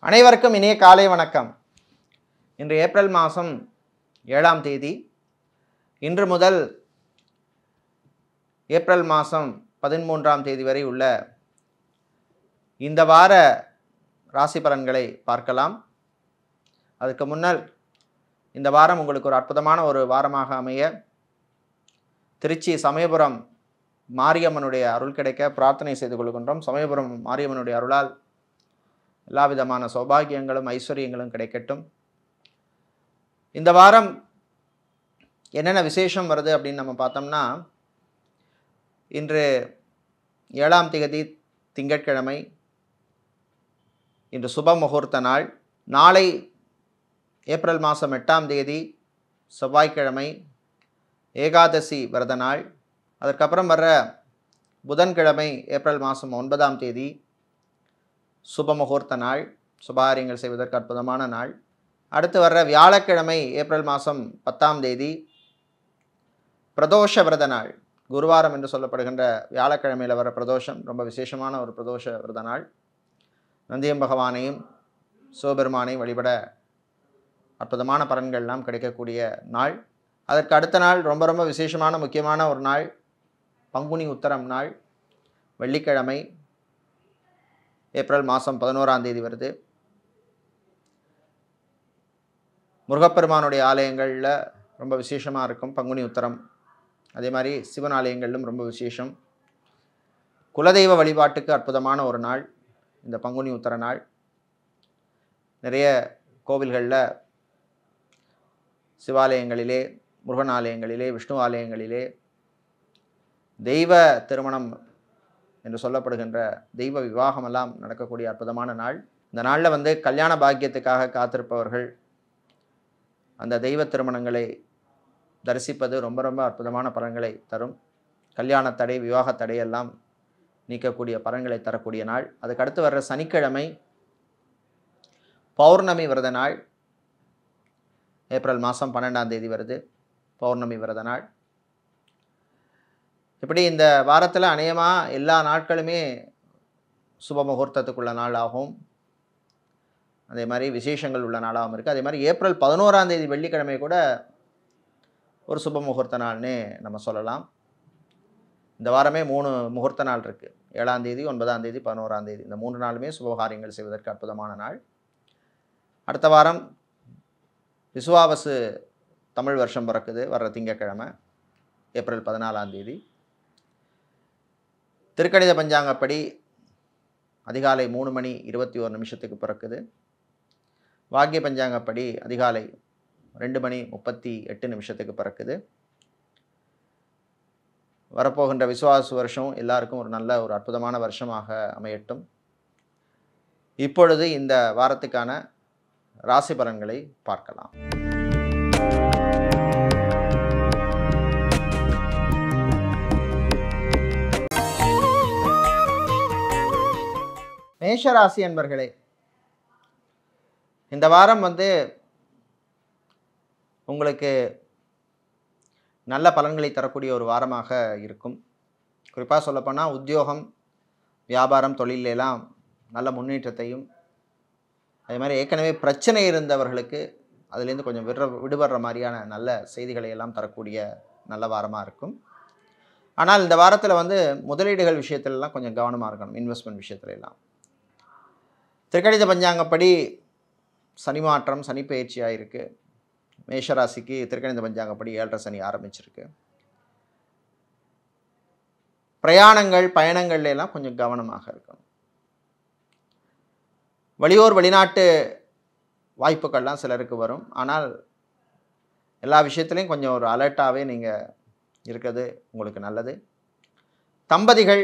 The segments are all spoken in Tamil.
அனைவருக்கும் இனிய காலை வணக்கம். இன்று ஏப்ரல் மாதம் 7ஆம் தேதி. இன்று முதல் ஏப்ரல் மாதம் 13ஆம் தேதி வரை உள்ள இந்த வார ராசி பலன்களை பார்க்கலாம். அதுக்கு முன்னால் இந்த வாரம் உங்களுக்கு ஒரு அற்புதமான ஒரு வாரமாக அமைய திருச்சி சமயபுரம் மாரியம்மனுடைய அருள் கிடைக்க பிரார்த்தனை செய்து கொள்கின்றோம். சமயபுரம் மாரியம்மனுடைய அருளால் எல்லா விதமான சௌபாகியங்களும் ஐஸ்வர்யங்களும் கிடைக்கட்டும். இந்த வாரம் என்னென்ன விசேஷம் வருது அப்படின்னு நம்ம பார்த்தோம்னா, இன்று 7ஆம் தேதி திங்கட்கிழமை. இன்று சுப முகூர்த்த நாள். நாளை ஏப்ரல் மாதம் 8ஆம் தேதி செவ்வாய்க்கிழமை ஏகாதசி விரத நாள். அதற்கப்புறம் வர்ற புதன்கிழமை ஏப்ரல் மாதம் 9ஆம் தேதி சுப முகூர்த்த நாள், சுபகாரியங்கள் செய்வதற்கு அற்புதமான நாள். அடுத்து வர்ற வியாழக்கிழமை ஏப்ரல் மாதம் 10ஆம் தேதி பிரதோஷ விரத நாள். குருவாரம் என்று சொல்லப்படுகின்ற வியாழக்கிழமையில் வர பிரதோஷம் ரொம்ப விசேஷமான ஒரு பிரதோஷ விரத நாள். நந்தியம் பகவானையும் சிவபெருமானையும் வழிபட அற்புதமான பலன்கள்லாம் கிடைக்கக்கூடிய நாள். அதற்கு அடுத்த நாள் ரொம்ப ரொம்ப விசேஷமான முக்கியமான ஒரு நாள், பங்குனி உத்தரம் நாள், வெள்ளிக்கிழமை, ஏப்ரல் மாதம் 11ஆம் தேதி வருது. முருகப்பெருமானுடைய ஆலயங்களில் ரொம்ப விசேஷமாக இருக்கும் பங்குனி உத்தரம். அதே மாதிரி சிவன் ஆலயங்களிலும் ரொம்ப விசேஷம். குலதெய்வ வழிபாட்டுக்கு அற்புதமான ஒரு நாள் இந்த பங்குனி உத்தர நாள். நிறைய கோவில்களில், சிவாலயங்களிலே, முருகன் ஆலயங்களிலே, விஷ்ணு ஆலயங்களிலே தெய்வ திருமணம் என்று சொல்லப்படுகின்ற தெய்வ விவாகமெல்லாம் நடக்கக்கூடிய அற்புதமான நாள். இந்த நாளில் கல்யாண பாக்கியத்துக்காக காத்திருப்பவர்கள் அந்த தெய்வ திருமணங்களை தரிசிப்பது ரொம்ப ரொம்ப அற்புதமான பலன்களை தரும். கல்யாண தடை, விவாக தடையெல்லாம் நீக்கக்கூடிய பலன்களை தரக்கூடிய நாள். அதுக்கு அடுத்து வர்ற சனிக்கிழமை பௌர்ணமி விரத நாள். ஏப்ரல் மாதம் 12ஆம் தேதி வருது பௌர்ணமி விரத நாள். இப்படி இந்த வாரத்தில் அநேகமாக எல்லா நாட்களுமே சுப முகூர்த்தத்துக்குள்ள நாளாகவும், அதே மாதிரி விசேஷங்கள் உள்ள நாளாகவும் இருக்குது. அதே மாதிரி ஏப்ரல் 11ஆம் தேதி வெள்ளிக்கிழமை கூட ஒரு சுப முகூர்த்த நாள்னே நம்ம சொல்லலாம். இந்த வாரமே 3 முகூர்த்த நாள் இருக்குது. 7ஆம் தேதி, 9ஆம் தேதி, 11ஆம் தேதி. இந்த 3 நாளுமே சுபகாரியங்கள் செய்வதற்கு அற்புதமான நாள். அடுத்த வாரம் விசுவாவசு தமிழ் வருஷம் பிறக்குது. வர்ற திங்கட்கிழமை ஏப்ரல் 14ஆம் தேதி. திருக்கணித பஞ்சாங்கப்படி அதிகாலை 3:21 பிறக்குது. வாக்கிய பஞ்சாங்கப்படி அதிகாலை 2:38 பிறக்குது. வரப்போகின்ற விசுவாச வருஷம் எல்லாருக்கும் ஒரு நல்ல ஒரு அற்புதமான வருஷமாக அமையட்டும். இப்பொழுது இந்த வாரத்துக்கான ராசி பலன்களை பார்க்கலாம். மேஷராசி அன்பர்களே, இந்த வாரம் உங்களுக்கு நல்ல பலன்களை தரக்கூடிய ஒரு வாரமாக இருக்கும். குறிப்பாக சொல்லப்போனால் உத்தியோகம், வியாபாரம், தொழிலெல்லாம் நல்ல முன்னேற்றத்தையும், அதே மாதிரி ஏற்கனவே பிரச்சனை இருந்தவர்களுக்கு அதுலேருந்து கொஞ்சம் விடுபடுற மாதிரியான நல்ல செய்திகளை எல்லாம் தரக்கூடிய நல்ல வாரமாக இருக்கும். ஆனால் இந்த வாரத்தில் முதலீடுகள் விஷயத்துலலாம் கொஞ்சம் கவனமாக இருக்கணும். இன்வெஸ்ட்மெண்ட் விஷயத்துலலாம் திருக்கணித பஞ்சாங்கப்படி சனி மாற்றம், சனி பயிற்சியாக இருக்குது. மேஷராசிக்கு திருக்கணித பஞ்சாங்கப்படி 7.5 சனி ஆரம்பிச்சிருக்கு. பிரயாணங்கள், பயணங்கள்ல எல்லாம் கொஞ்சம் கவனமாக இருக்கணும். வெளியூர், வெளிநாட்டு வாய்ப்புகள்லாம் சிலருக்கு வரும். ஆனால் எல்லா விஷயத்துலையும் கொஞ்சம் ஒரு அலர்ட்டாகவே நீங்கள் இருக்கிறது உங்களுக்கு நல்லது. தம்பதிகள்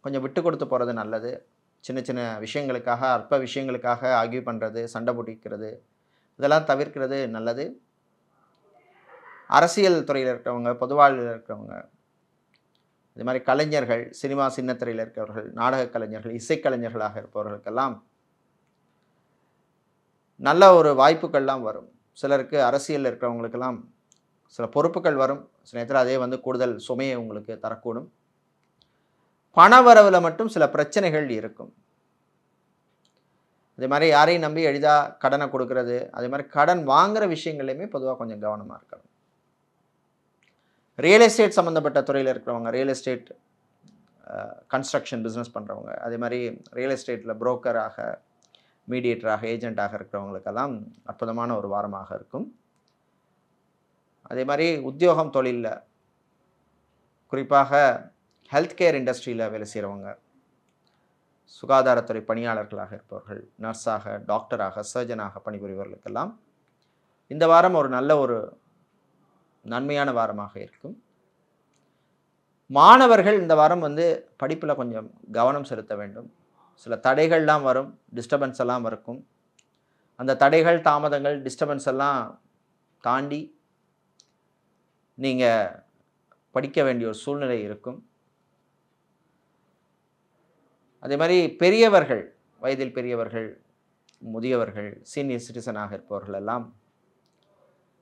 கொஞ்சம் விட்டு கொடுத்து போகிறது நல்லது. சின்ன சின்ன விஷயங்களுக்காக, அற்ப விஷயங்களுக்காக ஆர்கியூ பண்ணுறது, சண்டை பிடிக்கிறது, இதெல்லாம் தவிர்க்கிறது நல்லது. அரசியல் துறையில் இருக்கிறவங்க, பொதுவாழ்வில் இருக்கிறவங்க, இது மாதிரி கலைஞர்கள், சினிமா சின்னத்திரையில் இருக்கிறவர்கள், நாடக கலைஞர்கள், இசைக்கலைஞர்களாக இருப்பவர்களுக்கெல்லாம் நல்ல ஒரு வாய்ப்புகள்லாம் வரும். சிலருக்கு அரசியலில் இருக்கிறவங்களுக்கெல்லாம் சில பொறுப்புகள் வரும். சில நேரத்தில் அதே கூடுதல் சுமையை உங்களுக்கு தரக்கூடும். பண வரவில் மட்டும் சில பிரச்சனைகள் இருக்கும். அதே மாதிரி யாரையும் நம்பி எளிதாக கடனை கொடுக்கறது, அதே மாதிரி கடன் வாங்குகிற விஷயங்கள்லையுமே பொதுவாக கொஞ்சம் கவனமாக இருக்கணும். ரியல் எஸ்டேட் சம்மந்தப்பட்ட துறையில் இருக்கிறவங்க, ரியல் எஸ்டேட் கன்ஸ்ட்ரக்ஷன் பிஸ்னஸ் பண்ணுறவங்க, அதே மாதிரி ரியல் எஸ்டேட்டில் புரோக்கராக, மீடியேட்டராக, ஏஜெண்ட்டாக இருக்கிறவங்களுக்கெல்லாம் அற்புதமான ஒரு வாரமாக இருக்கும். அதே மாதிரி உத்தியோகம் தொழிலில், குறிப்பாக ஹெல்த் கேர் இண்டஸ்ட்ரியில் வேலை செய்கிறவங்க, சுகாதாரத்துறை பணியாளர்களாக இருப்பவர்கள், நர்ஸாக, டாக்டராக, சர்ஜனாக பணிபுரிவர்களுக்கெல்லாம் இந்த வாரம் ஒரு நல்ல ஒரு நன்மையான வாரமாக இருக்கும். மாணவர்கள் இந்த வாரம் படிப்பில் கொஞ்சம் கவனம் செலுத்த வேண்டும். சில தடைகள்லாம் வரும், டிஸ்டர்பன்ஸ் எல்லாம் இருக்கும். அந்த தடைகள், தாமதங்கள், டிஸ்டர்பன்ஸ் எல்லாம் தாண்டி நீங்கள் படிக்க வேண்டிய ஒரு சூழ்நிலை இருக்கும். அதே மாதிரி பெரியவர்கள், வயதில் பெரியவர்கள், முதியவர்கள், சீனியர் சிட்டிசனாக இருப்பவர்கள் எல்லாம்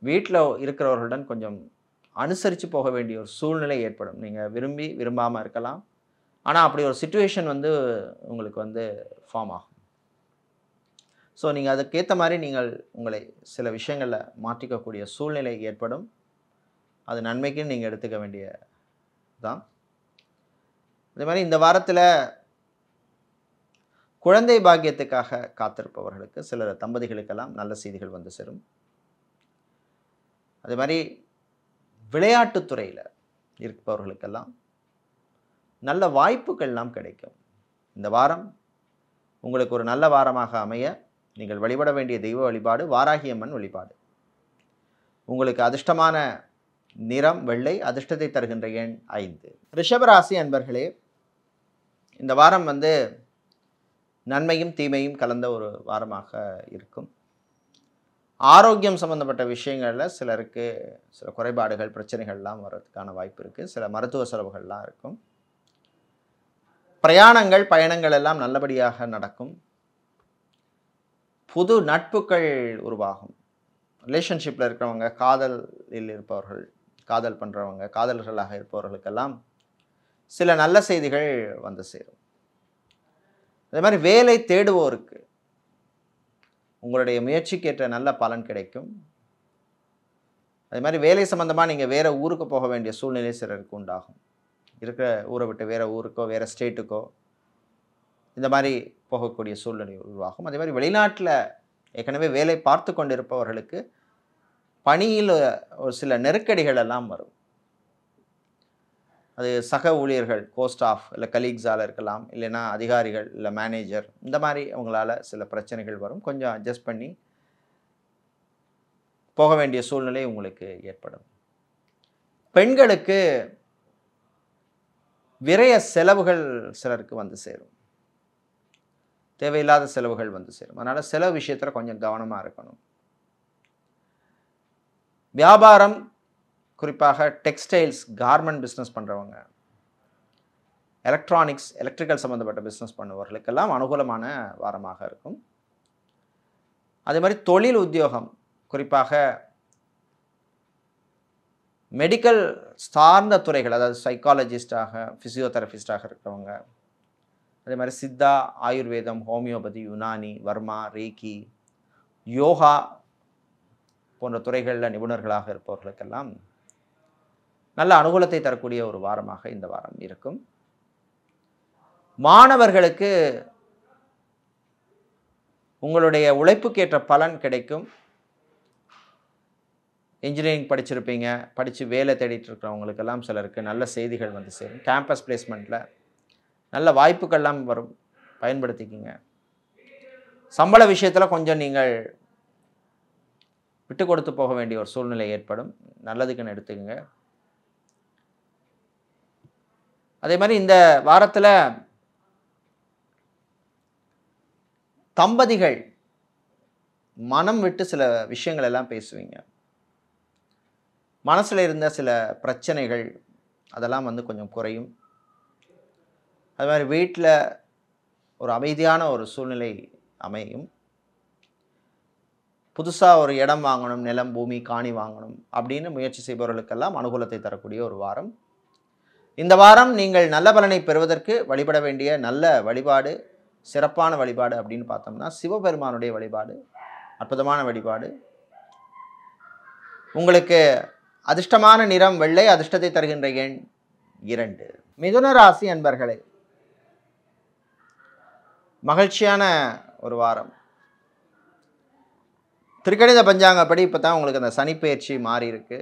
வீட்டில் இருக்கிறவர்களுடன் கொஞ்சம் அனுசரித்து போக வேண்டிய ஒரு சூழ்நிலை ஏற்படும். நீங்கள் விரும்பி விரும்பாமல் இருக்கலாம், ஆனால் அப்படி ஒரு சிச்சுவேஷன் உங்களுக்கு ஃபார்ம் ஆகும். ஸோ நீங்கள் அதுக்கேற்ற மாதிரி நீங்கள் உங்களை சில விஷயங்களில் மாற்றிக்கக்கூடிய சூழ்நிலை ஏற்படும். அது நன்மைக்குன்னு நீங்கள் எடுத்துக்க வேண்டிய தான். அதே மாதிரி இந்த வாரத்தில் குழந்தை பாக்கியத்துக்காக காத்திருப்பவர்களுக்கு, சில தம்பதிகளுக்கெல்லாம் நல்ல செய்திகள் சேரும். அதே மாதிரி விளையாட்டுத்துறையில் இருப்பவர்களுக்கெல்லாம் நல்ல வாய்ப்புகள்லாம் கிடைக்கும். இந்த வாரம் உங்களுக்கு ஒரு நல்ல வாரமாக அமைய நீங்கள் வழிபட வேண்டிய தெய்வ வழிபாடு வாராகி அம்மன் வழிபாடு. உங்களுக்கு அதிர்ஷ்டமான நிறம் வெள்ளை, அதிர்ஷ்டத்தை தருகின்ற எண் 5. ரிஷபராசி அன்பர்களே, இந்த வாரம் நன்மையும் தீமையும் கலந்த ஒரு வாரமாக இருக்கும். ஆரோக்கியம் சம்பந்தப்பட்ட விஷயங்களில் சிலருக்கு சில குறைபாடுகள், பிரச்சனைகள்லாம் வர்றதுக்கான வாய்ப்பு இருக்குது. சில மருத்துவ செலவுகள்லாம் இருக்கும். பிரயாணங்கள், பயணங்கள் எல்லாம் நல்லபடியாக நடக்கும். புது நட்புகள் உருவாகும். ரிலேஷன்ஷிப்பில் இருக்கிறவங்க, காதலில் இருப்பவர்கள், காதல் பண்ணுறவங்க, காதலர்களாக இருப்பவர்களுக்கெல்லாம் சில நல்ல செய்திகள் சேரும். அதே மாதிரி வேலை தேடுவோருக்கு உங்களுடைய முயற்சிக்கேற்ற நல்ல பலன் கிடைக்கும். அதே மாதிரி வேலை சம்பந்தமாக நீங்கள் வேறு ஊருக்கு போக வேண்டிய சூழ்நிலை சிலருக்கு உண்டாகும். இருக்கிற ஊரை விட்டு வேறு ஊருக்கோ, வேறு ஸ்டேட்டுக்கோ இந்த மாதிரி போகக்கூடிய சூழ்நிலை உருவாகும். அதே மாதிரி வெளிநாட்டில் ஏற்கனவே வேலை பார்த்து கொண்டிருப்பவர்களுக்கு பணியில் ஒரு சில நெருக்கடிகள் எல்லாம் வரும். அது சக ஊழியர்கள், கோஸ்டாஃப் இல்லை கலீக்ஸால் இருக்கலாம், இல்லைன்னா அதிகாரிகள் இல்லை மேனேஜர், இந்த மாதிரி அவங்களால சில பிரச்சனைகள் வரும். கொஞ்சம் அட்ஜஸ்ட் பண்ணி போக வேண்டிய சூழ்நிலை உங்களுக்கு ஏற்படும். பெண்களுக்கு விரய செலவுகள் சிலருக்கு சேரும். தேவையில்லாத செலவுகள் சேரும். அதனால் செலவு விஷயத்தில் கொஞ்சம் கவனமாக இருக்கணும். வியாபாரம், குறிப்பாக டெக்ஸ்டைல்ஸ், கார்மெண்ட் பிஸ்னஸ் பண்ணுறவங்க, எலக்ட்ரானிக்ஸ், எலக்ட்ரிக்கல் சம்மந்தப்பட்ட பிஸ்னஸ் பண்ணுபவர்களுக்கெல்லாம் அனுகூலமான வாரமாக இருக்கும். அதே மாதிரி தொழில் உத்தியோகம், குறிப்பாக மெடிக்கல் சார்ந்த துறைகள், அதாவது சைக்காலஜிஸ்டாக, ஃபிசியோதெரபிஸ்டாக இருக்கிறவங்க, அதே மாதிரி சித்தா, ஆயுர்வேதம், ஹோமியோபதி, யுனானி, வர்மா, ரேக்கி, யோகா போன்ற துறைகளில் நிபுணர்களாக இருப்பவர்களுக்கெல்லாம் நல்ல அனுகூலத்தை தரக்கூடிய ஒரு வாரமாக இந்த வாரம் இருக்கும். மாணவர்களுக்கு உங்களுடைய உழைப்புக்கேற்ற பலன் கிடைக்கும். இன்ஜினியரிங் படிச்சிருப்பீங்க, படித்து வேலை தேடிட்டு இருக்கிறவங்களுக்கெல்லாம் சிலருக்கு நல்ல செய்திகள் சேரும். கேம்பஸ் பிளேஸ்மெண்ட்டில் நல்ல வாய்ப்புகள்லாம் வரும், பயன்படுத்திக்கிங்க. சம்பள விஷயத்தில் கொஞ்சம் நீங்கள் விட்டு கொடுத்து போக வேண்டிய ஒரு சூழ்நிலை ஏற்படும். நல்லதுக்குன்னு எடுத்துக்கங்க. அதே மாதிரி இந்த வாரத்தில் தம்பதிகள் மனம் விட்டு சில விஷயங்கள் எல்லாம் பேசுவீங்க. மனசில் இருந்த சில பிரச்சனைகள் அதெல்லாம் கொஞ்சம் குறையும். அது மாதிரி வீட்டில் ஒரு அமைதியான ஒரு சூழ்நிலை அமையும். புதுசாக ஒரு இடம் வாங்கணும், நிலம், பூமி, காணி வாங்கணும் அப்படின்னு முயற்சி செய்பவர்களுக்கெல்லாம் அனுகூலத்தை தரக்கூடிய ஒரு வாரம். இந்த வாரம் நீங்கள் நல்ல பலனை பெறுவதற்கு வழிபட வேண்டிய நல்ல வழிபாடு சிறப்பான வழிபாடு அப்படின்னு பார்த்தோம்னா சிவபெருமானுடைய வழிபாடு அற்புதமான வழிபாடு. உங்களுக்கு அதிர்ஷ்டமான நிறம் வெள்ளை, அதிர்ஷ்டத்தை தருகின்ற எண் 2. மிதுன ராசி அன்பர்களே, மகிழ்ச்சியான ஒரு வாரம். திருக்கணித பஞ்சாங்கப்படி இப்போ தான் உங்களுக்கு அந்த சனிப்பெயர்ச்சி மாறி இருக்கு.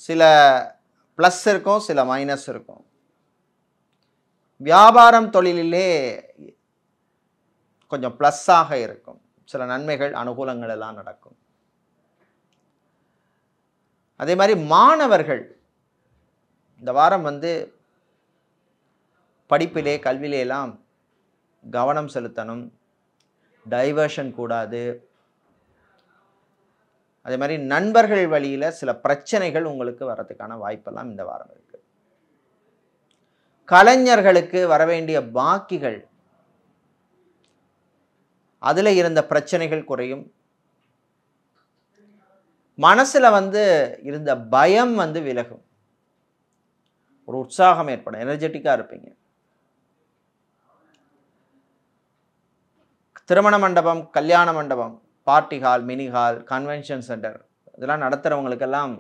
சில ப்ளஸ் இருக்கும், சில மைனஸ் இருக்கும். வியாபாரம் தொழிலிலே கொஞ்சம் ப்ளஸ்ஸாக இருக்கும். சில நன்மைகள் அனுகூலங்கள் எல்லாம் நடக்கும். அதே மாதிரி மாணவர்கள் இந்த வாரம் படிப்பிலே கல்வியிலே எல்லாம் கவனம் செலுத்தணும். டைவர்ஷன் கூடாது. அதே மாதிரி நண்பர்கள் வழியில் சில பிரச்சனைகள் உங்களுக்கு வரதுக்கான வாய்ப்பெல்லாம் இந்த வாரம் இருக்கு. கலைஞர்களுக்கு வரவேண்டிய பாக்கிகள், அதில் இருந்த பிரச்சனைகள் குறையும். மனசில் இருந்த பயம் விலகும். ஒரு உற்சாகம் ஏற்படும். எனர்ஜெட்டிக்காக இருப்பீங்க. திருமண மண்டபம், கல்யாண மண்டபம், party hall, mini hall, convention centre இதெல்லாம் நடத்துகிறவங்களுக்கெல்லாம்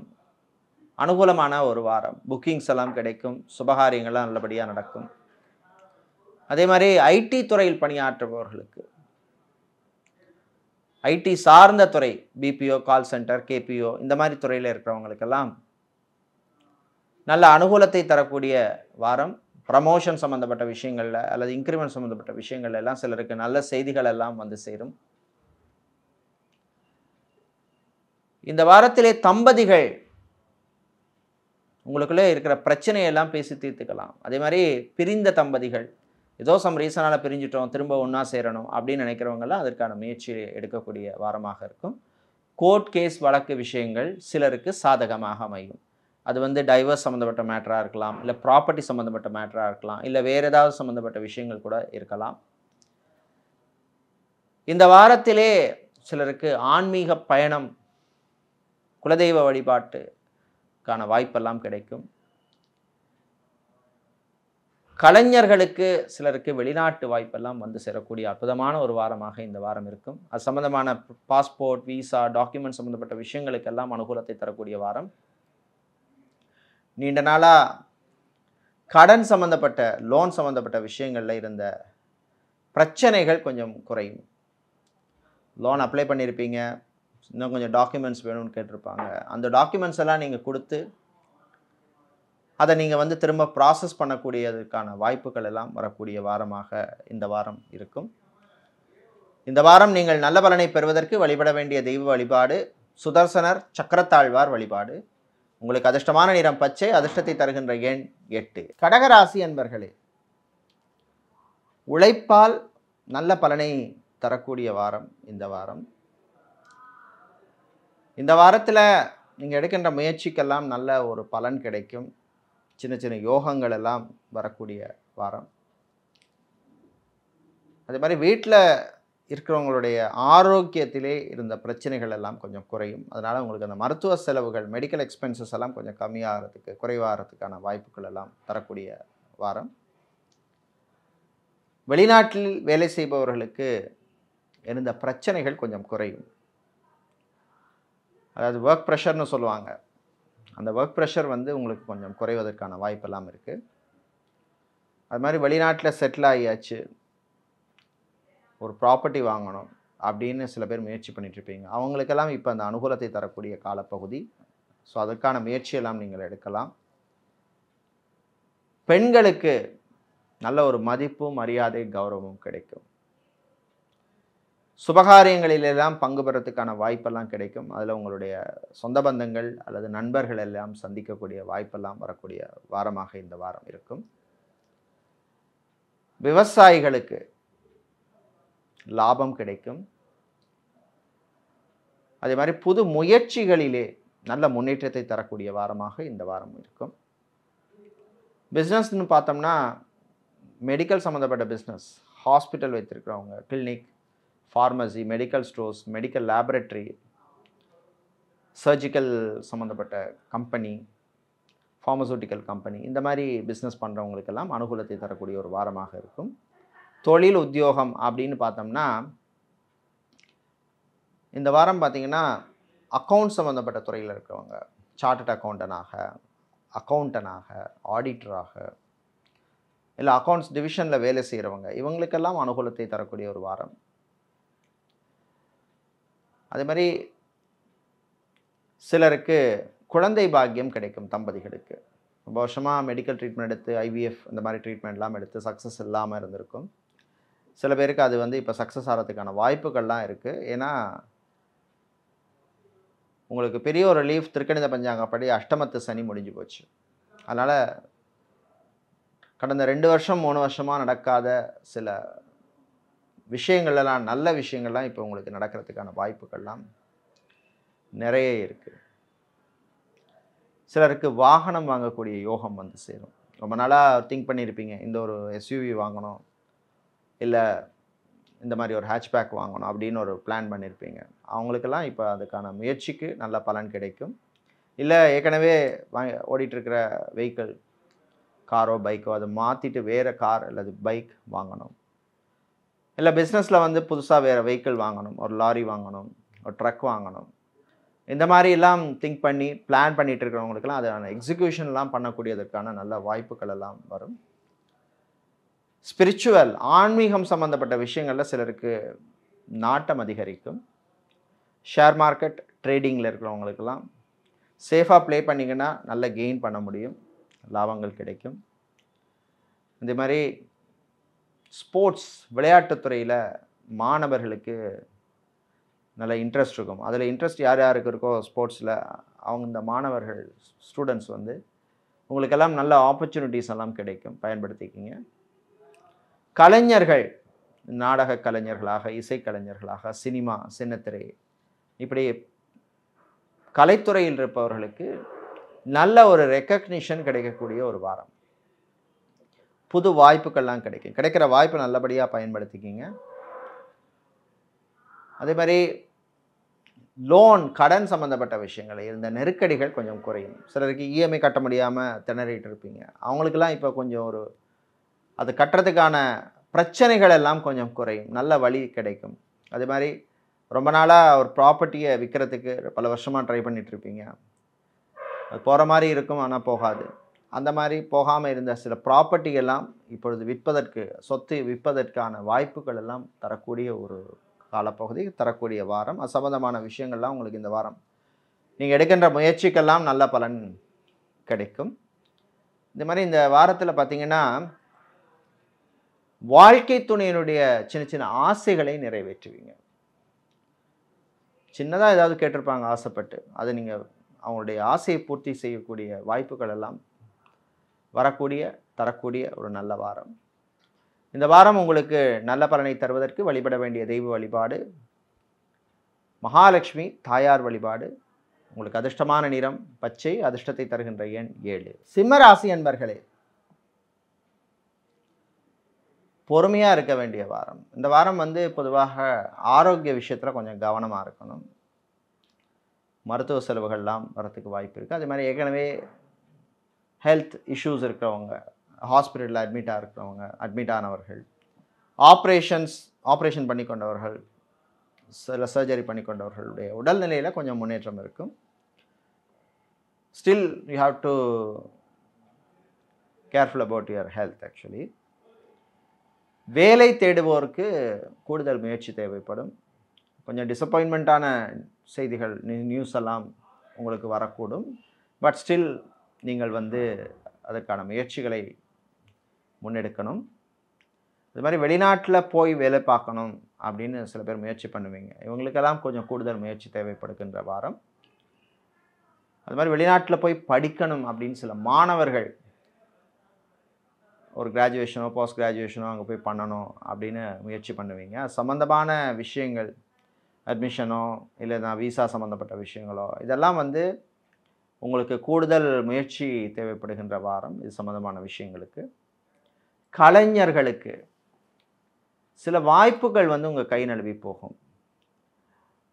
அனுகூலமான ஒரு வாரம். புக்கிங்ஸ் எல்லாம் கிடைக்கும். சுபகாரியங்கள்லாம் நல்லபடியாக நடக்கும். அதே மாதிரி ஐடி துறையில் பணியாற்றுபவர்களுக்கு, ஐடி சார்ந்த துறை, பிபிஓ, கால் சென்டர், கேபிஓ இந்த மாதிரி துறையில் இருக்கிறவங்களுக்கெல்லாம் நல்ல அனுகூலத்தை தரக்கூடிய வாரம். ப்ரமோஷன் சம்மந்தப்பட்ட விஷயங்களில் அல்லது இன்க்ரிமெண்ட் சம்மந்தப்பட்ட விஷயங்கள்ல எல்லாம் சிலருக்கு நல்ல செய்திகள் எல்லாம் சேரும். இந்த வாரத்திலே தம்பதிகள் உங்களுக்குள்ளே இருக்கிற பிரச்சனையெல்லாம் பேசி தீர்த்துக்கலாம். அதே மாதிரி பிரிந்த தம்பதிகள் ஏதோ சம் ரீசனால் பிரிஞ்சிட்டோம், திரும்ப ஒன்றா சேரணும் அப்படின்னு நினைக்கிறவங்கெல்லாம் அதற்கான முயற்சி எடுக்கக்கூடிய வாரமாக இருக்கும். கோர்ட் கேஸ் வழக்கு விஷயங்கள் சிலருக்கு சாதகமாக அமையும். அது டைவர்ஸ் சம்மந்தப்பட்ட மேட்டராக இருக்கலாம், இல்லை ப்ராப்பர்ட்டி சம்மந்தப்பட்ட மேட்டராக இருக்கலாம், இல்லை வேறு ஏதாவது சம்மந்தப்பட்ட விஷயங்கள் கூட இருக்கலாம். இந்த வாரத்திலே சிலருக்கு ஆன்மீக பயணம், குலதெய்வ வழிபாட்டுக்கான வாய்ப்பெல்லாம் கிடைக்கும். கலைஞர்களுக்கு சிலருக்கு வெளிநாட்டு வாய்ப்பெல்லாம் சேரக்கூடிய அற்புதமான ஒரு வாரமாக இந்த வாரம் இருக்கும். அது சம்பந்தமான பாஸ்போர்ட், விசா, டாக்குமெண்ட் சம்மந்தப்பட்ட விஷயங்களுக்கெல்லாம் அனுகூலத்தை தரக்கூடிய வாரம். நீண்ட நாளாக கடன் சம்மந்தப்பட்ட, லோன் சம்மந்தப்பட்ட விஷயங்களில் இருந்த பிரச்சனைகள் கொஞ்சம் குறையும். லோன் அப்ளை பண்ணியிருப்பீங்க, இன்னும் கொஞ்சம் டாக்குமெண்ட்ஸ் வேணும்னு கேட்டிருப்பாங்க. அந்த டாக்குமெண்ட்ஸ் எல்லாம் நீங்கள் கொடுத்து அதை நீங்கள் திரும்ப ப்ராசஸ் பண்ணக்கூடியதுக்கான வாய்ப்புகள் எல்லாம் வரக்கூடிய வாரமாக இந்த வாரம் இருக்கும். இந்த வாரம் நீங்கள் நல்ல பலனை பெறுவதற்கு வழிபட வேண்டிய தெய்வ வழிபாடு சுதர்சனர் சக்கரத்தாழ்வார் வழிபாடு. உங்களுக்கு அதிர்ஷ்டமான நிறம் பச்சை, அதிர்ஷ்டத்தை தருகின்ற எண் 8. கடகராசி அன்பர்களே, உழைப்பால் நல்ல பலனை தரக்கூடிய வாரம் இந்த வாரம். இந்த வாரத்தில் நீங்கள் எடுக்கின்ற முயற்சிக்கெல்லாம் நல்ல ஒரு பலன் கிடைக்கும். சின்ன சின்ன யோகங்கள் எல்லாம் வரக்கூடிய வாரம். அதே மாதிரி வீட்டில் இருக்கிறவங்களுடைய ஆரோக்கியத்திலே இருந்த பிரச்சனைகள் எல்லாம் கொஞ்சம் குறையும். அதனால் உங்களுக்கு அந்த மருத்துவ செலவுகள், மெடிக்கல் எக்ஸ்பென்சஸ் எல்லாம் கொஞ்சம் கம்மியாகிறதுக்கு, குறைவாகிறதுக்கான வாய்ப்புகள் எல்லாம் தரக்கூடிய வாரம். வெளிநாட்டில் வேலை செய்பவர்களுக்கு இருந்த பிரச்சனைகள் கொஞ்சம் குறையும். அதாவது ஒர்க் ப்ரெஷர்னு சொல்லுவாங்க. அந்த ஒர்க் ப்ரெஷர் உங்களுக்கு கொஞ்சம் குறைவதற்கான வாய்ப்பெல்லாம் இருக்குது. அது மாதிரி வெளிநாட்டில் செட்டில் ஆகியாச்சு, ஒரு ப்ராப்பர்ட்டி வாங்கணும் அப்படின்னு சில பேர் முயற்சி பண்ணிகிட்ருப்பீங்க. அவங்களுக்கெல்லாம் இப்போ அந்த அனுகூலத்தை தரக்கூடிய காலப்பகுதி. ஸோ அதற்கான முயற்சியெல்லாம் நீங்கள் எடுக்கலாம். பெண்களுக்கு நல்ல ஒரு மதிப்பும் மரியாதை கௌரவமும் கிடைக்கும். சுபகாரியங்களிலெல்லாம் பங்கு பெறத்துக்கான வாய்ப்பெல்லாம் கிடைக்கும். அதில் உங்களுடைய சொந்த பந்தங்கள் அல்லது நண்பர்கள் எல்லாம் சந்திக்கக்கூடிய வாய்ப்பெல்லாம் வரக்கூடிய வாரமாக இந்த வாரம் இருக்கும். விவசாயிகளுக்கு லாபம் கிடைக்கும். அதே மாதிரி புது முயற்சிகளிலே நல்ல முன்னேற்றத்தை தரக்கூடிய வாரமாக இந்த வாரம் இருக்கும். பிஸ்னஸ்ன்னு பார்த்தோம்னா மெடிக்கல் சம்மந்தப்பட்ட பிஸ்னஸ், ஹாஸ்பிட்டல் வைத்திருக்கிறவங்க, clinic, pharmacy, medical stores, medical laboratory, surgical சம்மந்தப்பட்ட கம்பெனி, ஃபார்மசூட்டிக்கல் கம்பெனி, இந்த மாதிரி பிஸ்னஸ் பண்ணுறவங்களுக்கெல்லாம் அனுகூலத்தை தரக்கூடிய ஒரு வாரமாக இருக்கும். தொழில் உத்தியோகம் அப்படின்னு பார்த்தோம்னா, இந்த வாரம் பார்த்தீங்கன்னா, அக்கவுண்ட் சம்மந்தப்பட்ட துறையில் இருக்கிறவங்க, சார்ட்டர்ட் அக்கவுண்டனாக, ஆடிட்டராக, இல்லை அக்கவுண்ட்ஸ் டிவிஷனில் வேலை செய்கிறவங்க, இவங்களுக்கெல்லாம் அனுகூலத்தை தரக்கூடிய ஒரு வாரம். அதே மாதிரி சிலருக்கு குழந்தை பாக்கியம் கிடைக்கும் தம்பதிகளுக்கு. ரொம்ப வருஷமாக மெடிக்கல் ட்ரீட்மெண்ட் எடுத்து ஐவிஎஃப் இந்த மாதிரி ட்ரீட்மெண்ட்லாம் எடுத்து சக்ஸஸ் இல்லாமல் இருந்திருக்கும். சில பேருக்கு அது வந்து இப்போ சக்ஸஸ் ஆகிறதுக்கான வாய்ப்புகள்லாம் இருக்குது. ஏன்னா உங்களுக்கு பெரிய ஒரு ரிலீஃப் திருக்கணித பஞ்சாங்கப்படி அஷ்டமத்து சனி முடிஞ்சு போச்சு. அதனால் கடந்த 2 வருஷம் 3 வருஷமாக நடக்காத சில விஷயங்கள்லாம், நல்ல விஷயங்கள்லாம் இப்போ உங்களுக்கு நடக்கிறதுக்கான வாய்ப்புகள்லாம் நிறைய இருக்குது. சிலருக்கு வாகனம் வாங்கக்கூடிய யோகம் வந்து சேரும். ரொம்ப நாளாக திங்க் பண்ணியிருப்பீங்க, இந்த ஒரு எஸ்யூவி வாங்கணும், இல்லை இந்த மாதிரி ஒரு ஹேட்ச்பேக் வாங்கணும் அப்படின்னு ஒரு பிளான் பண்ணியிருப்பீங்க. அவங்களுக்கெல்லாம் இப்போ அதுக்கான முயற்சிக்கு நல்ல பலன் கிடைக்கும். இல்லை ஏற்கனவே ஓடிட்டுருக்கிற வெஹிக்கிள், காரோ பைக்கோ அதை மாற்றிட்டு வேறு கார் அல்லது பைக் வாங்கணும், இல்லை பிஸ்னஸில் வந்து புதுசாக வேறு வெஹிக்கிள் வாங்கணும், ஒரு லாரி வாங்கணும், ஒரு ட்ரக் வாங்கணும், இந்த மாதிரி எல்லாம் திங்க் பண்ணி பிளான் பண்ணிகிட்டு இருக்கிறவங்களுக்கெல்லாம் அதனான எக்ஸிக்யூஷன்லாம் பண்ணக்கூடியதற்கான நல்ல வாய்ப்புகள் எல்லாம் வரும். ஸ்பிரிச்சுவல், ஆன்மீகம் சம்மந்தப்பட்ட விஷயங்களில் சிலருக்கு நாட்டம் அதிகரிக்கும். ஷேர் மார்க்கெட் ட்ரேடிங்கில் இருக்கிறவங்களுக்கெல்லாம் சேஃபாக ப்ளே பண்ணிங்கன்னா நல்ல கெயின் பண்ண முடியும், லாபங்கள் கிடைக்கும். இந்த மாதிரி ஸ்போர்ட்ஸ், விளையாட்டுத்துறையில் மாணவர்களுக்கு நல்ல இன்ட்ரெஸ்ட் இருக்கும். அதில் இன்ட்ரெஸ்ட் யார் யாருக்கு இருக்கோ ஸ்போர்ட்ஸில், அவங்க இந்த மாணவர்கள் ஸ்டூடெண்ட்ஸ் வந்து உங்களுக்கெல்லாம் நல்ல ஆப்பர்ச்சுனிட்டிஸ் எல்லாம் கிடைக்கும், பயன்படுத்திக்கிங்க. கலைஞர்கள், நாடக கலைஞர்களாக, இசைக்கலைஞர்களாக, சினிமா, சின்னத்திரை, இப்படி கலைத்துறையில் இருப்பவர்களுக்கு நல்ல ஒரு ரெக்கக்னிஷன் கிடைக்கக்கூடிய ஒரு வாரம். புது வாய்ப்புகள்லாம் கிடைக்கும். கிடைக்கிற வாய்ப்பை நல்லபடியாக பயன்படுத்திக்கிங்க. அதே மாதிரி லோன், கடன் சம்மந்தப்பட்ட விஷயங்கள் இருந்த நெருக்கடிகள் கொஞ்சம் குறையும். சிலருக்கு இஎம்ஐ கட்ட முடியாமல் திணறிட்டு இருப்பீங்க, அவங்களுக்கெல்லாம் இப்போ கொஞ்சம் ஒரு அது கட்டுறதுக்கான பிரச்சனைகள் எல்லாம் கொஞ்சம் குறையும், நல்ல வழி கிடைக்கும். அதே மாதிரி ரொம்ப நாளாக ஒரு ப்ராப்பர்ட்டியை விற்கிறதுக்கு பல வருஷமாக ட்ரை பண்ணிகிட்ருப்பீங்க, அது போகிற மாதிரி இருக்கும் ஆனால் போகாது. அந்த மாதிரி போகாமல் இருந்த சில ப்ராப்பர்ட்டிகள்லாம் இப்பொழுது விற்பதற்கு, சொத்து விற்பதற்கான வாய்ப்புகள் எல்லாம் தரக்கூடிய ஒரு காலப்பகுதி, தரக்கூடிய வாரம். அது சம்பந்தமான விஷயங்கள்லாம் உங்களுக்கு இந்த வாரம் நீங்கள் எடுக்கின்ற முயற்சிக்கெல்லாம் நல்ல பலன் கிடைக்கும். இந்த மாதிரி இந்த வாரத்தில் பார்த்தீங்கன்னா வாழ்க்கை துணையினுடைய சின்ன சின்ன ஆசைகளை நிறைவேற்றுவீங்க. சின்னதாக ஏதாவது கேட்டிருப்பாங்க ஆசைப்பட்டு, அதை நீங்கள் அவங்களுடைய ஆசையை பூர்த்தி செய்யக்கூடிய வாய்ப்புகள் எல்லாம் தரக்கூடிய ஒரு நல்ல வாரம். இந்த வாரம் உங்களுக்கு நல்ல பலனை தருவதற்கு வழிபட வேண்டிய தெய்வ வழிபாடு மகாலட்சுமி தாயார் வழிபாடு. உங்களுக்கு அதிர்ஷ்டமான நிறம் பச்சை, அதிர்ஷ்டத்தை தருகின்ற எண் 7. சிம்ம ராசி அன்பர்களே, பொறுமையாக இருக்க வேண்டிய வாரம். இந்த வாரம் வந்து பொதுவாக ஆரோக்கிய விஷயத்தில் கொஞ்சம் கவனமாக இருக்கணும். மருத்துவ செலவுகள்லாம் வரத்துக்கு வாய்ப்பு இருக்குது. அதே மாதிரி ஏற்கனவே ஹெல்த் இஷ்யூஸ் இருக்கிறவங்க, ஹாஸ்பிட்டலில் அட்மிட் ஆனவர்கள், ஆப்ரேஷன் பண்ணி கொண்டவர்கள், சில சர்ஜரி பண்ணி கொண்டவர்களுடைய உடல்நிலையில் கொஞ்சம் முன்னேற்றம் இருக்கும். Still you have to careful about your health. Actually வேலை தேடுவோருக்கு கூடுதல் முயற்சி தேவைப்படும். கொஞ்சம் டிசப்பாயின்மெண்ட்டான செய்திகள், நியூஸ் எல்லாம் உங்களுக்கு வரக்கூடும். பட் ஸ்டில் நீங்கள் வந்து அதற்கான முயற்சிகளை முன்னெடுக்கணும். இது மாதிரி வெளிநாட்டில் போய் வேலை பார்க்கணும் அப்படின்னு சில பேர் முயற்சி பண்ணுவீங்க. இவங்களுக்கெல்லாம் கொஞ்சம் கூடுதல் முயற்சி தேவைப்படுகின்ற வாரம். அது மாதிரி வெளிநாட்டில் போய் படிக்கணும் அப்படின்னு சில மாணவர்கள் ஒரு கிராஜுவேஷனோ போஸ்ட் கிராஜுவேஷனோ அங்கே போய் பண்ணணும் அப்படின்னு முயற்சி பண்ணுவீங்க. சம்மந்தமான விஷயங்கள், அட்மிஷனோ இல்லை நான் விசா சம்மந்தப்பட்ட விஷயங்களோ, இதெல்லாம் வந்து உங்களுக்கு கூடுதல் முயற்சி தேவைப்படுகின்ற வாரம் இது சம்மந்தமான விஷயங்களுக்கு. கலைஞர்களுக்கு சில வாய்ப்புகள் வந்து உங்கள் கை நழுவி போகும்.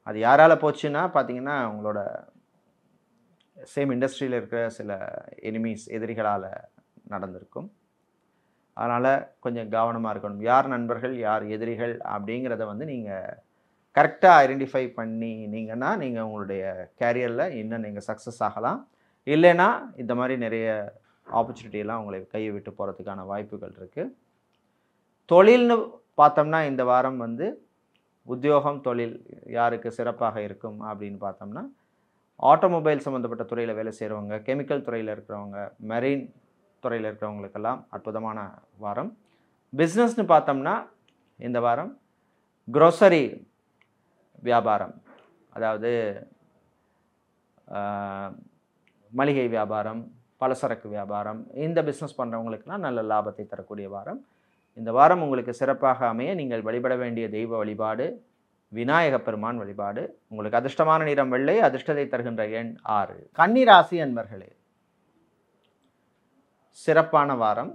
அது யாரால் போச்சுன்னா பார்த்தீங்கன்னா உங்களோட சேம் இண்டஸ்ட்ரியில் இருக்கிற சில எதிரிகளால் நடந்திருக்கும். அதனால் கொஞ்சம் கவனமாக இருக்கணும். யார் நண்பர்கள், யார் எதிரிகள் அப்படிங்கிறத வந்து நீங்கள் கரெக்டாக ஐடென்டிஃபை பண்ணினீங்கன்னா நீங்கள் உங்களுடைய கேரியரில் இன்னும் நீங்கள் சக்ஸஸ் ஆகலாம். இல்லைன்னா இந்த மாதிரி நிறைய ஆப்பர்ச்சுனிட்டியெல்லாம் உங்களை கையை விட்டு போகிறதுக்கான வாய்ப்புகள் இருக்குது. தொழில்னு பார்த்தோம்னா இந்த வாரம் வந்து உத்தியோகம், தொழில் யாருக்கு சிறப்பாக இருக்கும் அப்படின்னு பார்த்தோம்னா, ஆட்டோமொபைல் சம்மந்தப்பட்ட துறையில் வேலை செய்கிறவங்க, கெமிக்கல் துறையில் இருக்கிறவங்க, மெரீன் துறையில் இருக்கிறவங்களுக்கெல்லாம் அற்புதமான வாரம். பிஸ்னஸ்னு பார்த்தோம்னா இந்த வாரம் க்ரோசரி வியாபாரம், அதாவது மளிகை வியாபாரம், பலசரக்கு வியாபாரம், இந்த பிஸ்னஸ் பண்ணுறவங்களுக்கெல்லாம் நல்ல லாபத்தை தரக்கூடிய வாரம். இந்த வாரம் உங்களுக்கு சிறப்பாக அமைய நீங்கள் வழிபட வேண்டிய தெய்வ வழிபாடு விநாயக பெருமான் வழிபாடு. உங்களுக்கு அதிர்ஷ்டமான நிறம் வெள்ளை, அதிர்ஷ்டத்தை தருகின்ற எண் 6. கன்னி ராசி அன்பர்களே, சிறப்பான வாரம்.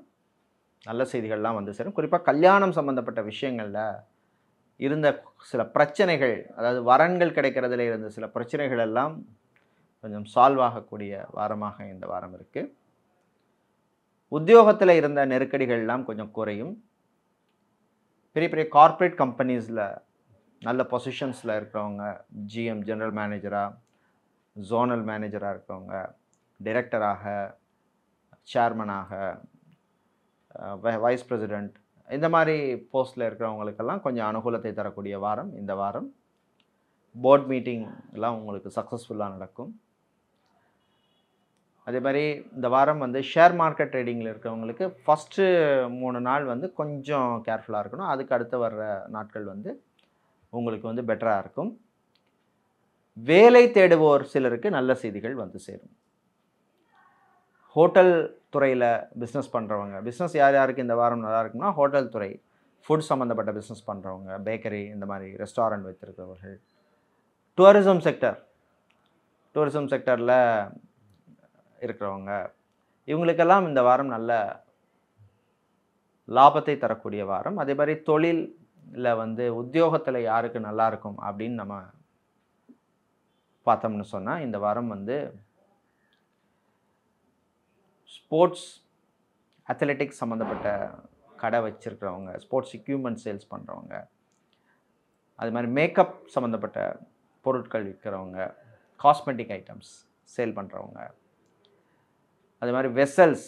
நல்ல செய்திகள்லாம் வந்து சேரும். குறிப்பாக கல்யாணம் சம்பந்தப்பட்ட விஷயங்களில் இருந்த சில பிரச்சனைகள், அதாவது வரன்கள் கிடைக்கிறதுல இருந்த சில பிரச்சனைகள் எல்லாம் கொஞ்சம் சால்வ் ஆகக்கூடிய வாரமாக இந்த வாரம் இருக்குது. உத்தியோகத்தில் இருந்த நெருக்கடிகள்லாம் கொஞ்சம் குறையும். பெரிய பெரிய கார்ப்பரேட் கம்பெனிஸில் நல்ல பொசிஷன்ஸில் இருக்கிறவங்க, ஜிஎம் ஜெனரல் மேனேஜராக, ஜோனல் மேனேஜராக இருக்கிறவங்க, டைரக்டராக, சேர்மனாக, வைஸ் பிரசிடெண்ட், இந்த மாதிரி போஸ்ட்டில் இருக்கிறவங்களுக்கெல்லாம் கொஞ்சம் அனுகூலத்தை தரக்கூடிய வாரம் இந்த வாரம். போர்ட் மீட்டிங்லாம் உங்களுக்கு சக்ஸஸ்ஃபுல்லாக நடக்கும். அதே மாதிரி இந்த வாரம் வந்து ஷேர் மார்க்கெட் ட்ரேடிங்கில் இருக்கிறவங்களுக்கு ஃபஸ்ட்டு 3 நாள் வந்து கொஞ்சம் கேர்ஃபுல்லாக இருக்கணும். அதுக்கு அடுத்து வர்ற நாட்கள் வந்து உங்களுக்கு வந்து பெட்டராக இருக்கும். வேலை தேடுவோர் சிலருக்கு நல்ல செய்திகள் வந்து சேரும். ஹோட்டல் துறையில் பிஸ்னஸ் பண்ணுறவங்க, பிஸ்னஸ் யார் யாருக்கு இந்த வாரம் நல்லா இருக்குன்னா, ஹோட்டல் துறை, ஃபுட் சம்மந்தப்பட்ட பிஸ்னஸ் பண்ணுறவங்க, பேக்கரி, இந்த மாதிரி ரெஸ்டாரண்ட் வைத்திருக்கிறவர்கள், டூரிசம் செக்டரில் இருக்கிறவங்க, இவங்களுக்கெல்லாம் இந்த வாரம் நல்ல லாபத்தை தரக்கூடிய வாரம். அதே மாதிரி தொழிலில் வந்து உத்தியோகத்தில் யாருக்கு நல்லா இருக்கும் அப்படின்னு நம்ம பார்த்தோம்னு சொன்னால், இந்த வாரம் வந்து ஸ்போர்ட்ஸ் அத்லெட்டிக்ஸ் சம்மந்தப்பட்ட கடை வச்சுருக்கிறவங்க, ஸ்போர்ட்ஸ் எக்யூப்மெண்ட் சேல்ஸ் பண்ணுறவங்க, அது மாதிரி மேக்கப் சம்மந்தப்பட்ட பொருட்கள் விற்கிறவங்க, காஸ்மெட்டிக் ஐட்டம்ஸ் சேல் பண்ணுறவங்க, அது மாதிரி வெசல்ஸ்,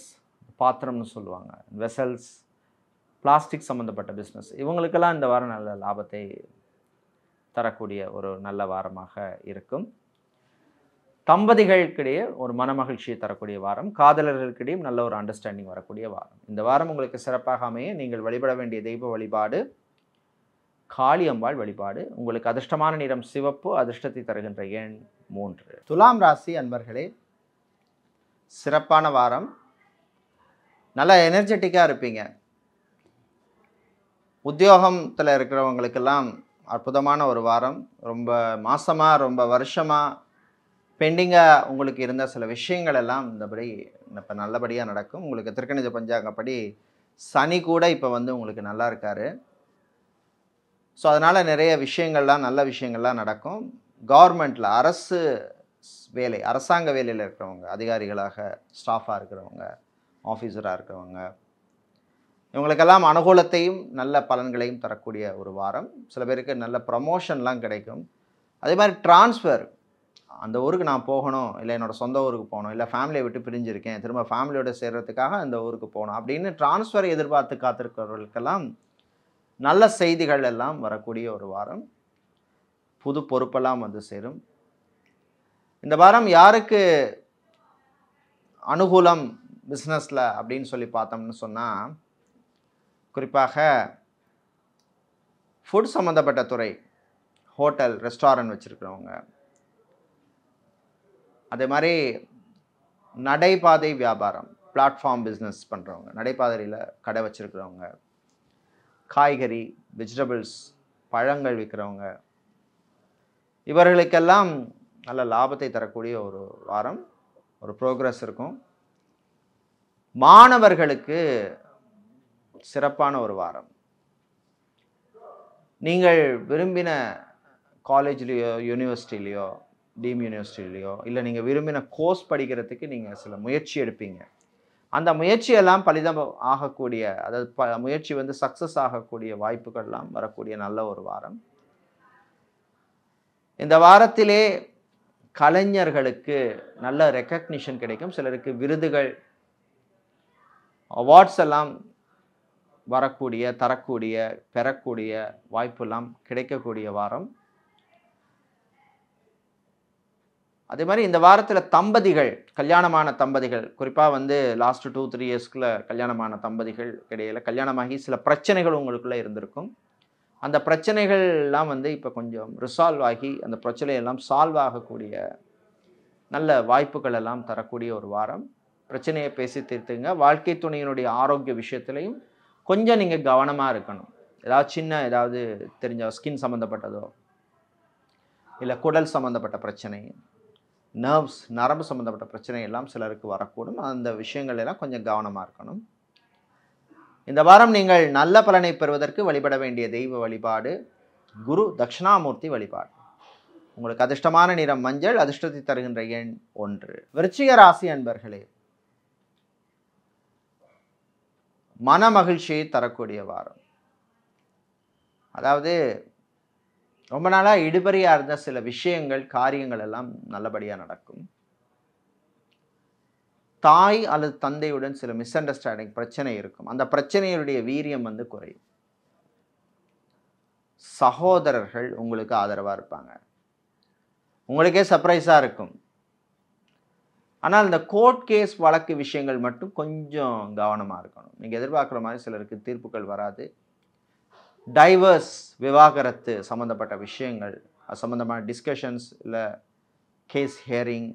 பாத்திரம்னு சொல்லுவாங்க, வெசல்ஸ், பிளாஸ்டிக் சம்மந்தப்பட்ட பிஸ்னஸ், இவங்களுக்கெல்லாம் இந்த வாரம் நல்ல லாபத்தை தரக்கூடிய ஒரு நல்ல வாரமாக இருக்கும். தம்பதிகளுக்கிடையே ஒரு மனமகிழ்ச்சியை தரக்கூடிய வாரம். காதலர்களுக்கிடையும் நல்ல ஒரு அண்டர்ஸ்டாண்டிங் வரக்கூடிய வாரம். இந்த வாரம் உங்களுக்கு சிறப்பாக அமைய நீங்கள் வழிபட வேண்டிய தெய்வ வழிபாடு காளியம்பாள் வழிபாடு. உங்களுக்கு அதிர்ஷ்டமான நிறம் சிவப்பு, அதிர்ஷ்டத்தை தருகின்ற எண் 3. துலாம் ராசி அன்பர்களே, சிறப்பான வாரம். நல்லா எனர்ஜெட்டிக்காக இருப்பீங்க. உத்தியோகத்தில் இருக்கிறவங்களுக்கெல்லாம் அற்புதமான ஒரு வாரம். ரொம்ப மாதமாக, ரொம்ப வருஷமாக பெண்டிங்காக உங்களுக்கு இருந்த சில விஷயங்கள் எல்லாம் இந்தபடி இப்போ நல்லபடியாக நடக்கும். உங்களுக்கு திருக்கணித பஞ்சாங்கப்படி சனி கூட இப்போ வந்து உங்களுக்கு நல்லா இருக்கார். ஸோ அதனால் நிறைய விஷயங்கள்லாம், நல்ல விஷயங்கள்லாம் நடக்கும். கவர்மெண்ட்டில் அரசு வேலை, அரசாங்க வேலையில் இருக்கிறவங்க, அதிகாரிகளாக, ஸ்டாஃபாக இருக்கிறவங்க, ஆஃபீஸராக இருக்கிறவங்க, இவங்களுக்கெல்லாம் அனுகூலத்தையும் நல்ல பலன்களையும் தரக்கூடிய ஒரு வாரம். சில பேருக்கு நல்ல ப்ரமோஷன்லாம் கிடைக்கும். அதே மாதிரி டிரான்ஸ்ஃபர், அந்த ஊருக்கு நான் போகணும், இல்லை என்னோடய சொந்த ஊருக்கு போகணும், இல்லை ஃபேமிலியை விட்டு பிரிஞ்சிருக்கேன், திரும்ப ஃபேமிலியோடு சேர்கிறதுக்காக அந்த ஊருக்கு போகணும் அப்படின்னு டிரான்ஸ்ஃபர் எதிர்பார்த்து காத்திருக்கிறவர்களுக்கெல்லாம் நல்ல செய்திகள் எல்லாம் வரக்கூடிய ஒரு வாரம். புது பொறுப்பெல்லாம் வந்து சேரும். இந்த வாரம் யாருக்கு அனுகூலம் பிஸ்னஸில் அப்படின்னு சொல்லி பார்த்தோம்னு சொன்னால், குறிப்பாக ஃபுட் சம்மந்தப்பட்ட துறை, ஹோட்டல், ரெஸ்டாரண்ட் வச்சுருக்கிறவங்க, அதே மாதிரி நடைபாதை வியாபாரம், பிளாட்ஃபார்ம் பிஸ்னஸ் பண்ணுறவங்க, நடைபாதையில் கடை வச்சுருக்கிறவங்க, காய்கறி, வெஜிடபிள்ஸ், பழங்கள் விற்கிறவங்க, இவர்களுக்கெல்லாம் நல்ல லாபத்தை தரக்கூடிய ஒரு வாரம். ஒரு ப்ரோக்ரஸ் இருக்கும். மாணவர்களுக்கு சிறப்பான ஒரு வாரம். நீங்கள் விரும்பின காலேஜ்லேயோ, யூனிவர்சிட்டிலேயோ, டீம் யூனிவர்சிட்டிலேயோ, இல்லை நீங்கள் விரும்பின கோர்ஸ் படிக்கிறதுக்கு நீங்கள் சில முயற்சி எடுப்பீங்க. அந்த முயற்சியெல்லாம் பலிதம் ஆகக்கூடிய, அதாவது முயற்சி வந்து சக்ஸஸ் ஆகக்கூடிய வாய்ப்புகள்லாம் வரக்கூடிய நல்ல ஒரு வாரம். இந்த வாரத்திலே கலைஞர்களுக்கு நல்ல ரெக்கக்னிஷன் கிடைக்கும். சிலருக்கு விருதுகள், அவார்ட்ஸ் எல்லாம் வரக்கூடிய, தரக்கூடிய, பெறக்கூடிய வாய்ப்பெல்லாம் கிடைக்கக்கூடிய வாரம். அதே மாதிரி இந்த வாரத்தில் தம்பதிகள், கல்யாணமான தம்பதிகள், குறிப்பாக வந்து லாஸ்ட் 2-3 இயர்ஸ்க்குள்ள கல்யாணமான தம்பதிகள் இடையில கல்யாணமாகி சில பிரச்சனைகள் உங்களுக்குள்ளே இருந்திருக்கும். அந்த பிரச்சனைகள்லாம் வந்து இப்போ கொஞ்சம் ரிசால்வ் ஆகி அந்த பிரச்சனையெல்லாம் சால்வ் ஆகக்கூடிய நல்ல வாய்ப்புகள் எல்லாம் தரக்கூடிய ஒரு வாரம். பிரச்சனையை பேசி தீர்த்துங்க. வாழ்க்கை துணையினுடைய ஆரோக்கிய விஷயத்துலையும் கொஞ்சம் நீங்கள் கவனமாக இருக்கணும். ஏதாவது தெரிஞ்ச ஸ்கின் சம்மந்தப்பட்டதோ இல்லை குடல் சம்மந்தப்பட்ட பிரச்சனை, நர்வ்ஸ், நரம்பு சம்மந்தப்பட்ட பிரச்சனை எல்லாம் சிலருக்கு வரக்கூடும். அந்த விஷயங்கள் எல்லாம் கொஞ்சம் கவனமாக இருக்கணும். இந்த வாரம் நீங்கள் நல்ல பலனை பெறுவதற்கு வழிபட வேண்டிய தெய்வ வழிபாடு குரு தட்சிணாமூர்த்தி வழிபாடு. உங்களுக்கு அதிர்ஷ்டமான நிறம் மஞ்சள், அதிர்ஷ்டத்தை தருகின்ற எண் 1. விருச்சிக ராசி அன்பர்களே, மன மகிழ்ச்சியை தரக்கூடிய வாரம். அதாவது ரொம்ப நாளாக இடுபறியாக இருந்த சில விஷயங்கள், காரியங்கள் எல்லாம் நல்லபடியாக நடக்கும். தாய் அல்லது தந்தையுடன் சில மிஸ் அண்டர்ஸ்டாண்டிங், பிரச்சனை இருக்கும். அந்த பிரச்சனையுடைய வீரியம் வந்து குறையும். சகோதரர்கள் உங்களுக்கு ஆதரவாக இருப்பாங்க. உங்களுக்கே சர்ப்ரைஸாக இருக்கும். ஆனால் இந்த கோர்ட் கேஸ் வழக்கு விஷயங்கள் மட்டும் கொஞ்சம் கவனமாக இருக்கணும். நீங்கள் எதிர்பார்க்குற மாதிரி சிலருக்கு தீர்ப்புகள் வராது. டைவர்ஸ், விவாகரத்து சம்மந்தப்பட்ட விஷயங்கள், அது சம்மந்தமான டிஸ்கஷன்ஸ் இல்லை கேஸ் ஹியரிங்,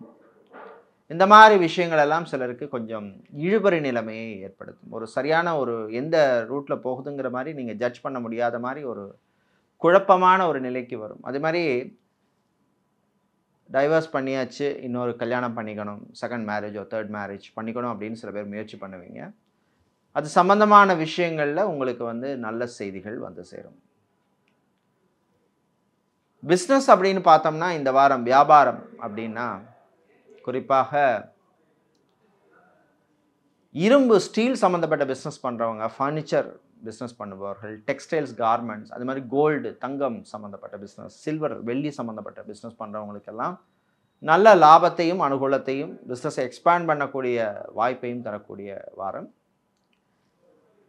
இந்த மாதிரி விஷயங்கள் எல்லாம் சிலருக்கு கொஞ்சம் இழுபறி நிலைமையை ஏற்படுத்தும். ஒரு சரியான ஒரு எந்த ரூட்டில் போகுதுங்கிற மாதிரி நீங்கள் ஜட்ஜ் பண்ண முடியாத மாதிரி ஒரு குழப்பமான ஒரு நிலைக்கு வரும். அதே மாதிரி டைவர்ஸ் பண்ணியாச்சு, இன்னொரு கல்யாணம் பண்ணிக்கணும், செகண்ட் மேரேஜோ தேர்ட் மேரேஜ் பண்ணிக்கணும் அப்படின்னு சில பேர் முயற்சி பண்ணுவீங்க. அது சம்பந்தமான விஷயங்களில் உங்களுக்கு வந்து நல்ல செய்திகள் வந்து சேரும். பிஸ்னஸ் அப்படின்னு பார்த்தோம்னா இந்த வாரம் வியாபாரம் அப்படின்னா குறிப்பாக இரும்பு, ஸ்டீல் சம்மந்தப்பட்ட பிஸ்னஸ் பண்ணுறவங்க, ஃபர்னிச்சர் பிஸ்னஸ் பண்ணுபவர்கள், டெக்ஸ்டைல்ஸ், கார்மெண்ட்ஸ், அது மாதிரி கோல்டு, தங்கம் சம்மந்தப்பட்ட பிஸ்னஸ், சில்வர், வெள்ளி சம்மந்தப்பட்ட பிஸ்னஸ் பண்ணுறவங்களுக்கெல்லாம் நல்ல லாபத்தையும் அனுகூலத்தையும், பிஸ்னஸை எக்ஸ்பேண்ட் பண்ணக்கூடிய வாய்ப்பையும் தரக்கூடிய வாரம்.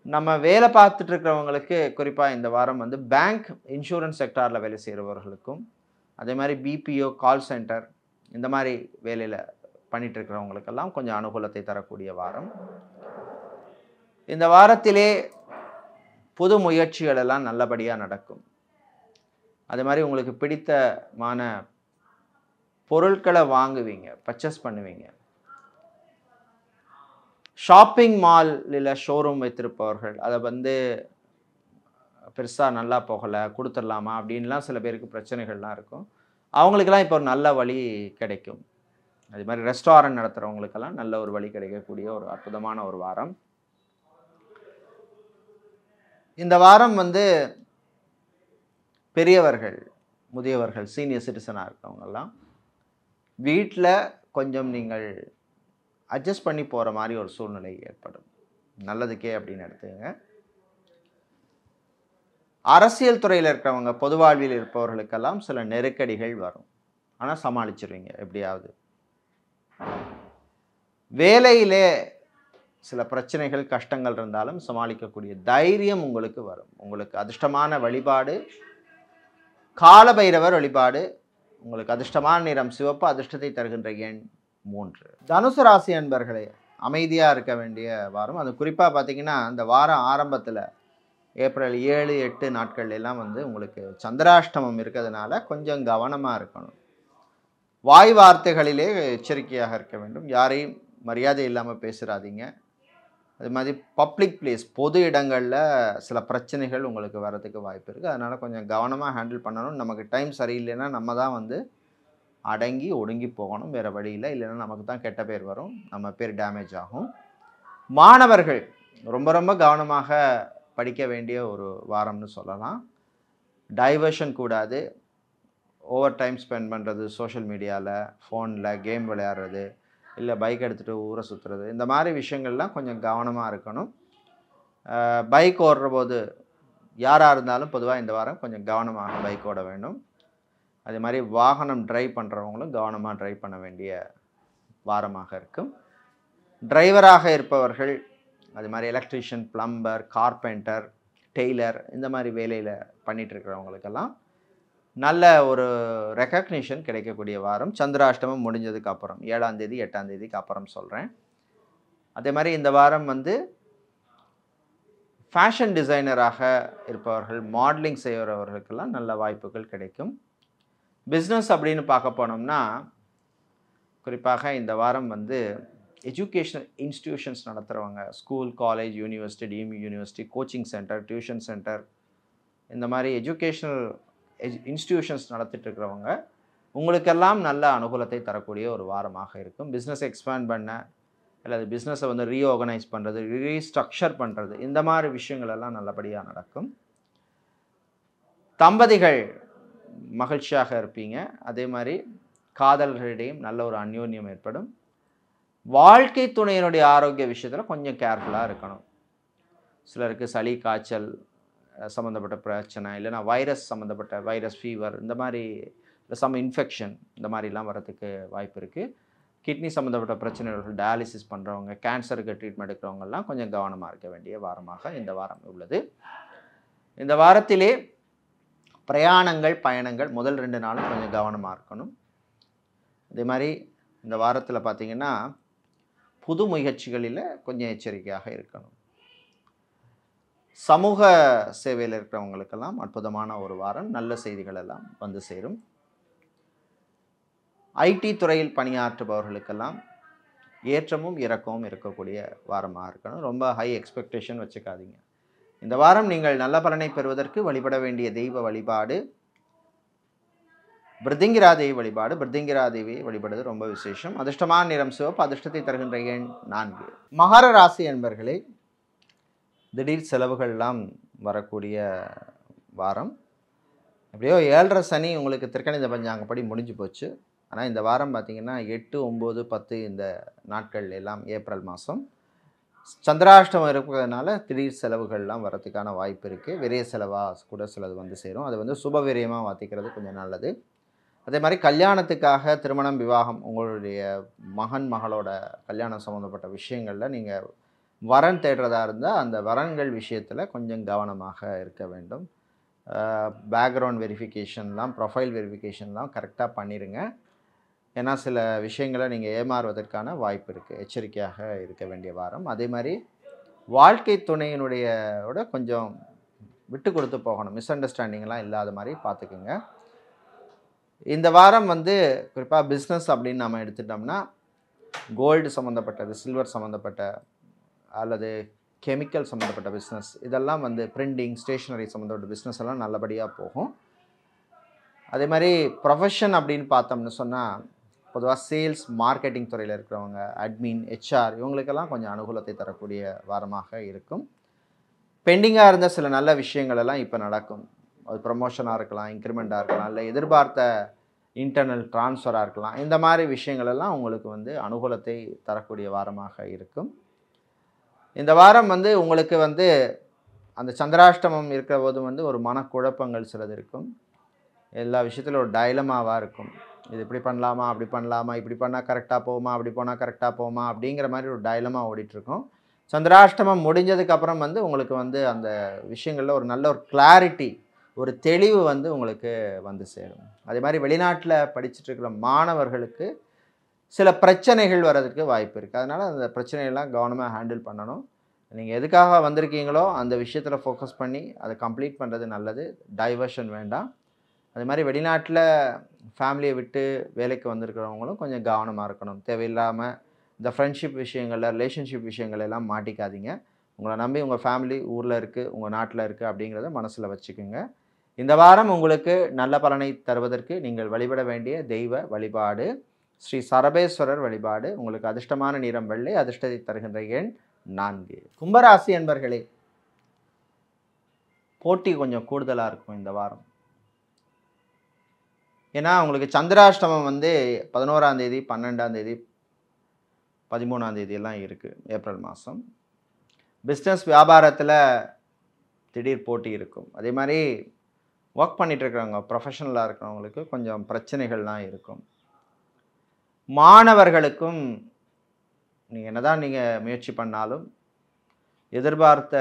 நம்ம வேலை பார்த்துட்டு இருக்கிறவங்களுக்கு குறிப்பாக இந்த வாரம் வந்து பேங்க், இன்சூரன்ஸ் செக்டாரில் வேலை செய்கிறவர்களுக்கும், அதே மாதிரி பிபிஓ, கால் சென்டர், இந்த மாதிரி வேலையில் பண்ணிட்டு இருக்கிறவங்களுக்கெல்லாம் கொஞ்சம் அனுகூலத்தை தரக்கூடிய வாரம். இந்த வாரத்திலே புது முயற்சிகள் எல்லாம் நல்லபடியாக நடக்கும். அதே மாதிரி உங்களுக்கு பிடித்தமான பொருட்களை வாங்குவீங்க, பர்ச்சேஸ் பண்ணுவீங்க. ஷாப்பிங் மால் இல்லை ஷோரூம் வைத்திருப்பவர்கள், அதை வந்து பெருசாக நல்லா போகலை, கொடுத்துடலாமா அப்படின்லாம் சில பேருக்கு பிரச்சனைகள்லாம் இருக்கும். அவங்களுக்கெல்லாம் இப்போ ஒரு நல்ல வழி கிடைக்கும். அது மாதிரி ரெஸ்டாரண்ட் நடத்துகிறவங்களுக்கெல்லாம் நல்ல ஒரு வழி கிடைக்கக்கூடிய ஒரு அற்புதமான ஒரு வாரம். இந்த வாரம் வந்து பெரியவர்கள், முதியவர்கள், சீனியர் சிட்டிசனாக இருக்கிறவங்கெல்லாம் வீட்டில் கொஞ்சம் நீங்கள் அட்ஜஸ்ட் பண்ணி போகிற மாதிரி ஒரு சூழ்நிலை ஏற்படும். நல்லதுக்கே அப்படின்னு எடுத்துக்கங்க. அரசியல் துறையில் இருக்கிறவங்க, பொது வாழ்வில் இருப்பவர்களுக்கெல்லாம் சில நெருக்கடிகள் வரும். ஆனால் சமாளிச்சிருவீங்க எப்படியாவது. வேலையிலே சில பிரச்சனைகள், கஷ்டங்கள் இருந்தாலும் சமாளிக்கக்கூடிய தைரியம் உங்களுக்கு வரும். உங்களுக்கு அதிர்ஷ்டமான வழிபாடு காலபைரவர் வழிபாடு. உங்களுக்கு அதிர்ஷ்டமான நிறம் சிவப்பு, அதிர்ஷ்டத்தை தருகின்ற எண் 3. தனுசு ராசி அன்பர்களே, அமைதியாக இருக்க வேண்டிய வாரம். அது குறிப்பாக பார்த்தீங்கன்னா இந்த வாரம் ஆரம்பத்தில் ஏப்ரல் 7, 8 நாட்கள் எல்லாம் வந்து உங்களுக்கு சந்திராஷ்டமம் இருக்கிறதுனால கொஞ்சம் கவனமாக இருக்கணும். வாய் வார்த்தைகளிலே எச்சரிக்கையாக இருக்க வேண்டும். யாரையும் மரியாதை இல்லாமல் பேசுகிறாதீங்க. அது மாதிரி பப்ளிக் பிளேஸ், பொது இடங்களில் சில பிரச்சனைகள் உங்களுக்கு வர்றதுக்கு வாய்ப்பு இருக்குது. அதனால் கொஞ்சம் கவனமாக ஹேண்டில் பண்ணணும். நமக்கு டைம் சரியில்லைன்னா நம்ம தான் வந்து அடங்கி ஒடுங்கி போகணும், வேறு வழியில். இல்லைன்னா நமக்கு தான் கெட்ட பேர் வரும், நம்ம பேர் டேமேஜ் ஆகும். மாணவர்கள் ரொம்ப ரொம்ப கவனமாக படிக்க வேண்டிய ஒரு வாரம்னு சொல்லலாம். டைவர்ஷன் கூடாது. ஓவர் டைம் ஸ்பெண்ட் பண்ணுறது, சோஷியல் மீடியாவில், ஃபோனில் கேம் விளையாடுறது, இல்லை பைக் எடுத்துகிட்டு ஊரை சுற்றுறது, இந்த மாதிரி விஷயங்கள்லாம் கொஞ்சம் கவனமாக இருக்கணும். பைக் ஓடுற போது யாராக இருந்தாலும் பொதுவாக இந்த வாரம் கொஞ்சம் கவனமாக பைக் ஓட வேண்டும். அதே மாதிரி வாகனம் டிரைவ் பண்ணுறவங்களும் கவனமாக டிரைவ் பண்ண வேண்டிய வாரமாக இருக்கும். டிரைவராக இருப்பவர்கள், அது மாதிரி எலக்ட்ரீஷியன், பிளம்பர், கார்பெண்டர், டெய்லர், இந்த மாதிரி வேலையில் பண்ணிகிட்ருக்கிறவங்களுக்கெல்லாம் நல்ல ஒரு ரெக்கக்னிஷன் கிடைக்கக்கூடிய வாரம். சந்திராஷ்டமம் முடிஞ்சதுக்கு அப்புறம் 7ஆம் தேதி 8ஆம் தேதிக்கு அப்புறம் சொல்கிறேன். அதே மாதிரி இந்த வாரம் வந்து ஃபேஷன் டிசைனராக இருப்பவர்கள், மாடலிங் செய்கிறவர்களுக்கெல்லாம் நல்ல வாய்ப்புகள் கிடைக்கும். பிஸ்னஸ் அப்படின்னு பார்க்க போனோம்னா குறிப்பாக இந்த வாரம் வந்து எஜுகேஷனல் இன்ஸ்டிடியூஷன்ஸ் நடத்துகிறவங்க, school, college, university, team university, coaching centre, tuition centre, இந்த மாதிரி எஜுகேஷனல் இன்ஸ்டிடியூஷன்ஸ் நடத்திட்டு இருக்கிறவங்க உங்களுக்கெல்லாம் நல்ல அனுகூலத்தை தரக்கூடிய ஒரு வாரமாக இருக்கும். பிஸ்னஸ் எக்ஸ்பேண்ட் பண்ண அல்லது பிஸ்னஸை வந்து ரீஆர்கனைஸ் பண்ணுறது, ரீஸ்ட்ரக்சர் பண்ணுறது, இந்த மாதிரி விஷயங்கள் எல்லாம் நல்லபடியாக நடக்கும். தம்பதிகள் மகிழ்ச்சியாக இருப்பீங்க. அதே மாதிரி காதல்களிடையும் நல்ல ஒரு அந்யோன்யம் ஏற்படும். வாழ்க்கை துணையினுடைய ஆரோக்கிய விஷயத்தில் கொஞ்சம் கேர்ஃபுல்லாக இருக்கணும். சிலருக்கு சளி, காய்ச்சல் சம்மந்தப்பட்ட பிரச்சனை, இல்லைனா வைரஸ் சம்மந்தப்பட்ட வைரஸ் ஃபீவர், இந்த மாதிரி சம் இன்ஃபெக்ஷன், இந்த மாதிரிலாம் வரதுக்கு வாய்ப்பு இருக்குது. கிட்னி சம்மந்தப்பட்ட பிரச்சனைகள், டயாலிசிஸ் பண்ணுறவங்க, கேன்சருக்கு ட்ரீட்மெண்ட் எடுக்கிறவங்கெல்லாம் கொஞ்சம் கவனமாக இருக்க வேண்டிய வாரமாக இந்த வாரம் உள்ளது. இந்த வாரத்திலே பிரயாணங்கள், பயணங்கள் முதல் 2 நாளும் கொஞ்சம் கவனமாக இருக்கணும். அதே மாதிரி இந்த வாரத்தில் பார்த்திங்கன்னா புது முயற்சிகளில் கொஞ்சம் எச்சரிக்கையாக இருக்கணும். சமூக சேவையில் இருக்கிறவங்களுக்கெல்லாம் அற்புதமான ஒரு வாரம். நல்ல செய்திகள் எல்லாம் வந்து சேரும். ஐடி துறையில் பணியாற்றுபவர்களுக்கெல்லாம் ஏற்றமும் இறக்கமும் இருக்கக்கூடிய வாரமாக இருக்கணும். ரொம்ப ஹை எக்ஸ்பெக்டேஷன் வச்சுக்காதீங்க. இந்த வாரம் நீங்கள் நல்ல பலனை பெறுவதற்கு வழிபட வேண்டிய தெய்வ வழிபாடு பிருத்திங்கிரா தேவி வழிபாடு. பிருத்திங்கிரா தேவியை வழிபடுவது ரொம்ப விசேஷம். அதிர்ஷ்டமான நிறம் சிவப்பு. அதிர்ஷ்டத்தை தருகின்ற எண் 4. மகர ராசி என்பர்களே, திடீர் செலவுகள்லாம் வரக்கூடிய வாரம். எப்படியோ 7.5 சனி உங்களுக்கு திருக்கணித பஞ்சாங்கப்படி முடிஞ்சு போச்சு. ஆனால் இந்த வாரம் பார்த்திங்கன்னா 8, 9, 10 இந்த நாட்கள் எல்லாம் ஏப்ரல் மாதம் சந்திராஷ்டமம் இருக்கிறதுனால திடீர் செலவுகள்லாம் வரதுக்கான வாய்ப்பு இருக்குது. விரைய செலவாக கூட சிலது வந்து சேரும். அது வந்து சுப விரயமாக மாற்றிக்கிறது கொஞ்சம் நல்லது. அதே மாதிரி கல்யாணத்துக்காக, திருமணம், விவாகம், உங்களுடைய மகன் மகளோட கல்யாணம் சம்மந்தப்பட்ட விஷயங்களில் நீங்கள் வரன் தேடுறதா இருந்தால் அந்த வரன்கள் விஷயத்தில் கொஞ்சம் கவனமாக இருக்க வேண்டும். பேக்ரவுண்ட் வெரிஃபிகேஷன்லாம், ப்ரொஃபைல் வெரிஃபிகேஷன்லாம் கரெக்டாக பண்ணிடுங்க. ஏன்னா சில விஷயங்களை நீங்கள் ஏமாறுவதற்கான வாய்ப்பு இருக்குது. எச்சரிக்கையாக இருக்க வேண்டிய வாரம். அதே மாதிரி வாழ்க்கை துணையினுடைய கொஞ்சம் விட்டு கொடுத்து போகணும். மிஸ் அண்டர்ஸ்டாண்டிங்லாம் இல்லாத மாதிரி பார்த்துக்குங்க. இந்த வாரம் வந்து குறிப்பாக பிஸ்னஸ் அப்படின்னு நம்ம எடுத்துட்டோம்னா கோல்டு சம்மந்தப்பட்டது, சில்வர் சம்மந்தப்பட்ட அல்லது கெமிக்கல் சம்மந்தப்பட்ட பிஸ்னஸ், இதெல்லாம் வந்து பிரிண்டிங், ஸ்டேஷ்னரி சம்மந்தப்பட்ட பிஸ்னஸ் எல்லாம் நல்லபடியாக போகும். அதே மாதிரி ப்ரொஃபஷன் அப்படின்னு பார்த்தோம்னு சொன்னால் பொதுவாக சேல்ஸ், மார்க்கெட்டிங் துறையில் இருக்கிறவங்க, அட்மின், ஹெச்ஆர், இவங்களுக்கெல்லாம் கொஞ்சம் அனுகூலத்தை தரக்கூடிய வாரமாக இருக்கும். பெண்டிங்காக இருந்த சில நல்ல விஷயங்கள் எல்லாம் இப்போ நடக்கும். அது ப்ரமோஷனாக இருக்கலாம், இன்க்ரிமெண்ட்டாக இருக்கலாம், இல்லை எதிர்பார்த்த இன்டர்னல் ட்ரான்ஸ்ஃபராக இருக்கலாம். இந்த மாதிரி விஷயங்கள் எல்லாம் உங்களுக்கு வந்து அனுகூலத்தை தரக்கூடிய வாரமாக இருக்கும். இந்த வாரம் வந்து உங்களுக்கு வந்து அந்த சந்திராஷ்டமம் இருக்கிற போது வந்து ஒரு மனக்குழப்பங்கள் சிலது இருக்கும். எல்லா விஷயத்திலும் ஒரு டைலமாவாக இருக்கும். இது இப்படி பண்ணலாமா, அப்படி பண்ணலாமா, இப்படி பண்ணால் கரெக்டாக போகுமா, அப்படி போனால் கரெக்டாக போகுமா, அப்படிங்கிற மாதிரி ஒரு டைலமா ஓடிட்டுருக்கும். சந்திராஷ்டமம் முடிஞ்சதுக்கப்புறம் வந்து உங்களுக்கு வந்து அந்த விஷயங்களில் ஒரு நல்ல ஒரு கிளாரிட்டி, ஒரு தெளிவு வந்து உங்களுக்கு வந்து சேரும். அதே மாதிரி வெளிநாட்டில் படிச்சுட்டு இருக்கிற மாணவர்களுக்கு சில பிரச்சனைகள் வர்றதுக்கு வாய்ப்பு இருக்குது. அதனால் அந்த பிரச்சனையெல்லாம் கவனமாக ஹேண்டில் பண்ணணும். நீங்கள் எதுக்காக வந்திருக்கீங்களோ அந்த விஷயத்தில் ஃபோக்கஸ் பண்ணி அதை கம்ப்ளீட் பண்ணுறது நல்லது. டைவர்ஷன் வேண்டாம். அதே மாதிரி வெளிநாட்டில் ஃபேமிலியை விட்டு வேலைக்கு வந்திருக்கிறவங்களும் கொஞ்சம் கவனமாக இருக்கணும். தேவையில்லாமல் இந்த ஃப்ரெண்ட்ஷிப் விஷயங்களில், ரிலேஷன்ஷிப் விஷயங்கள் எல்லாம் மாட்டிக்காதீங்க. உங்களை நம்பி உங்கள் ஃபேமிலி ஊரில் இருக்குது, உங்கள் நாட்டில் இருக்குது அப்படிங்கிறத மனசில் வச்சுக்கோங்க. இந்த வாரம் உங்களுக்கு நல்ல பலனை தருவதற்கு நீங்கள் வழிபட வேண்டிய தெய்வ வழிபாடு ஸ்ரீ சரபேஸ்வரர் வழிபாடு. உங்களுக்கு அதிர்ஷ்டமான நிறம் வெள்ளை. அதிர்ஷ்டத்தை தருகின்ற எண் 4. கும்பராசி என்பர்களே, போட்டி கொஞ்சம் கூடுதலாக இருக்கும் இந்த வாரம். ஏன்னா உங்களுக்கு சந்திராஷ்டமம் வந்து 11ஆம் தேதி, 12ஆம் தேதி 13ஆம் தேதியெல்லாம் இருக்குது ஏப்ரல் மாதம். பிஸ்னஸ் வியாபாரத்தில் திடீர் போட்டி இருக்கும். அதே மாதிரி ஒர்க் பண்ணிகிட்டு இருக்கிறவங்க ப்ரொஃபஷனலாக இருக்கிறவங்களுக்கு கொஞ்சம் பிரச்சனைகள்லாம் இருக்கும். மாணவர்களுக்கும் நீங்கள் என்ன தான் நீங்கள் முயற்சி பண்ணாலும் எதிர்பார்த்த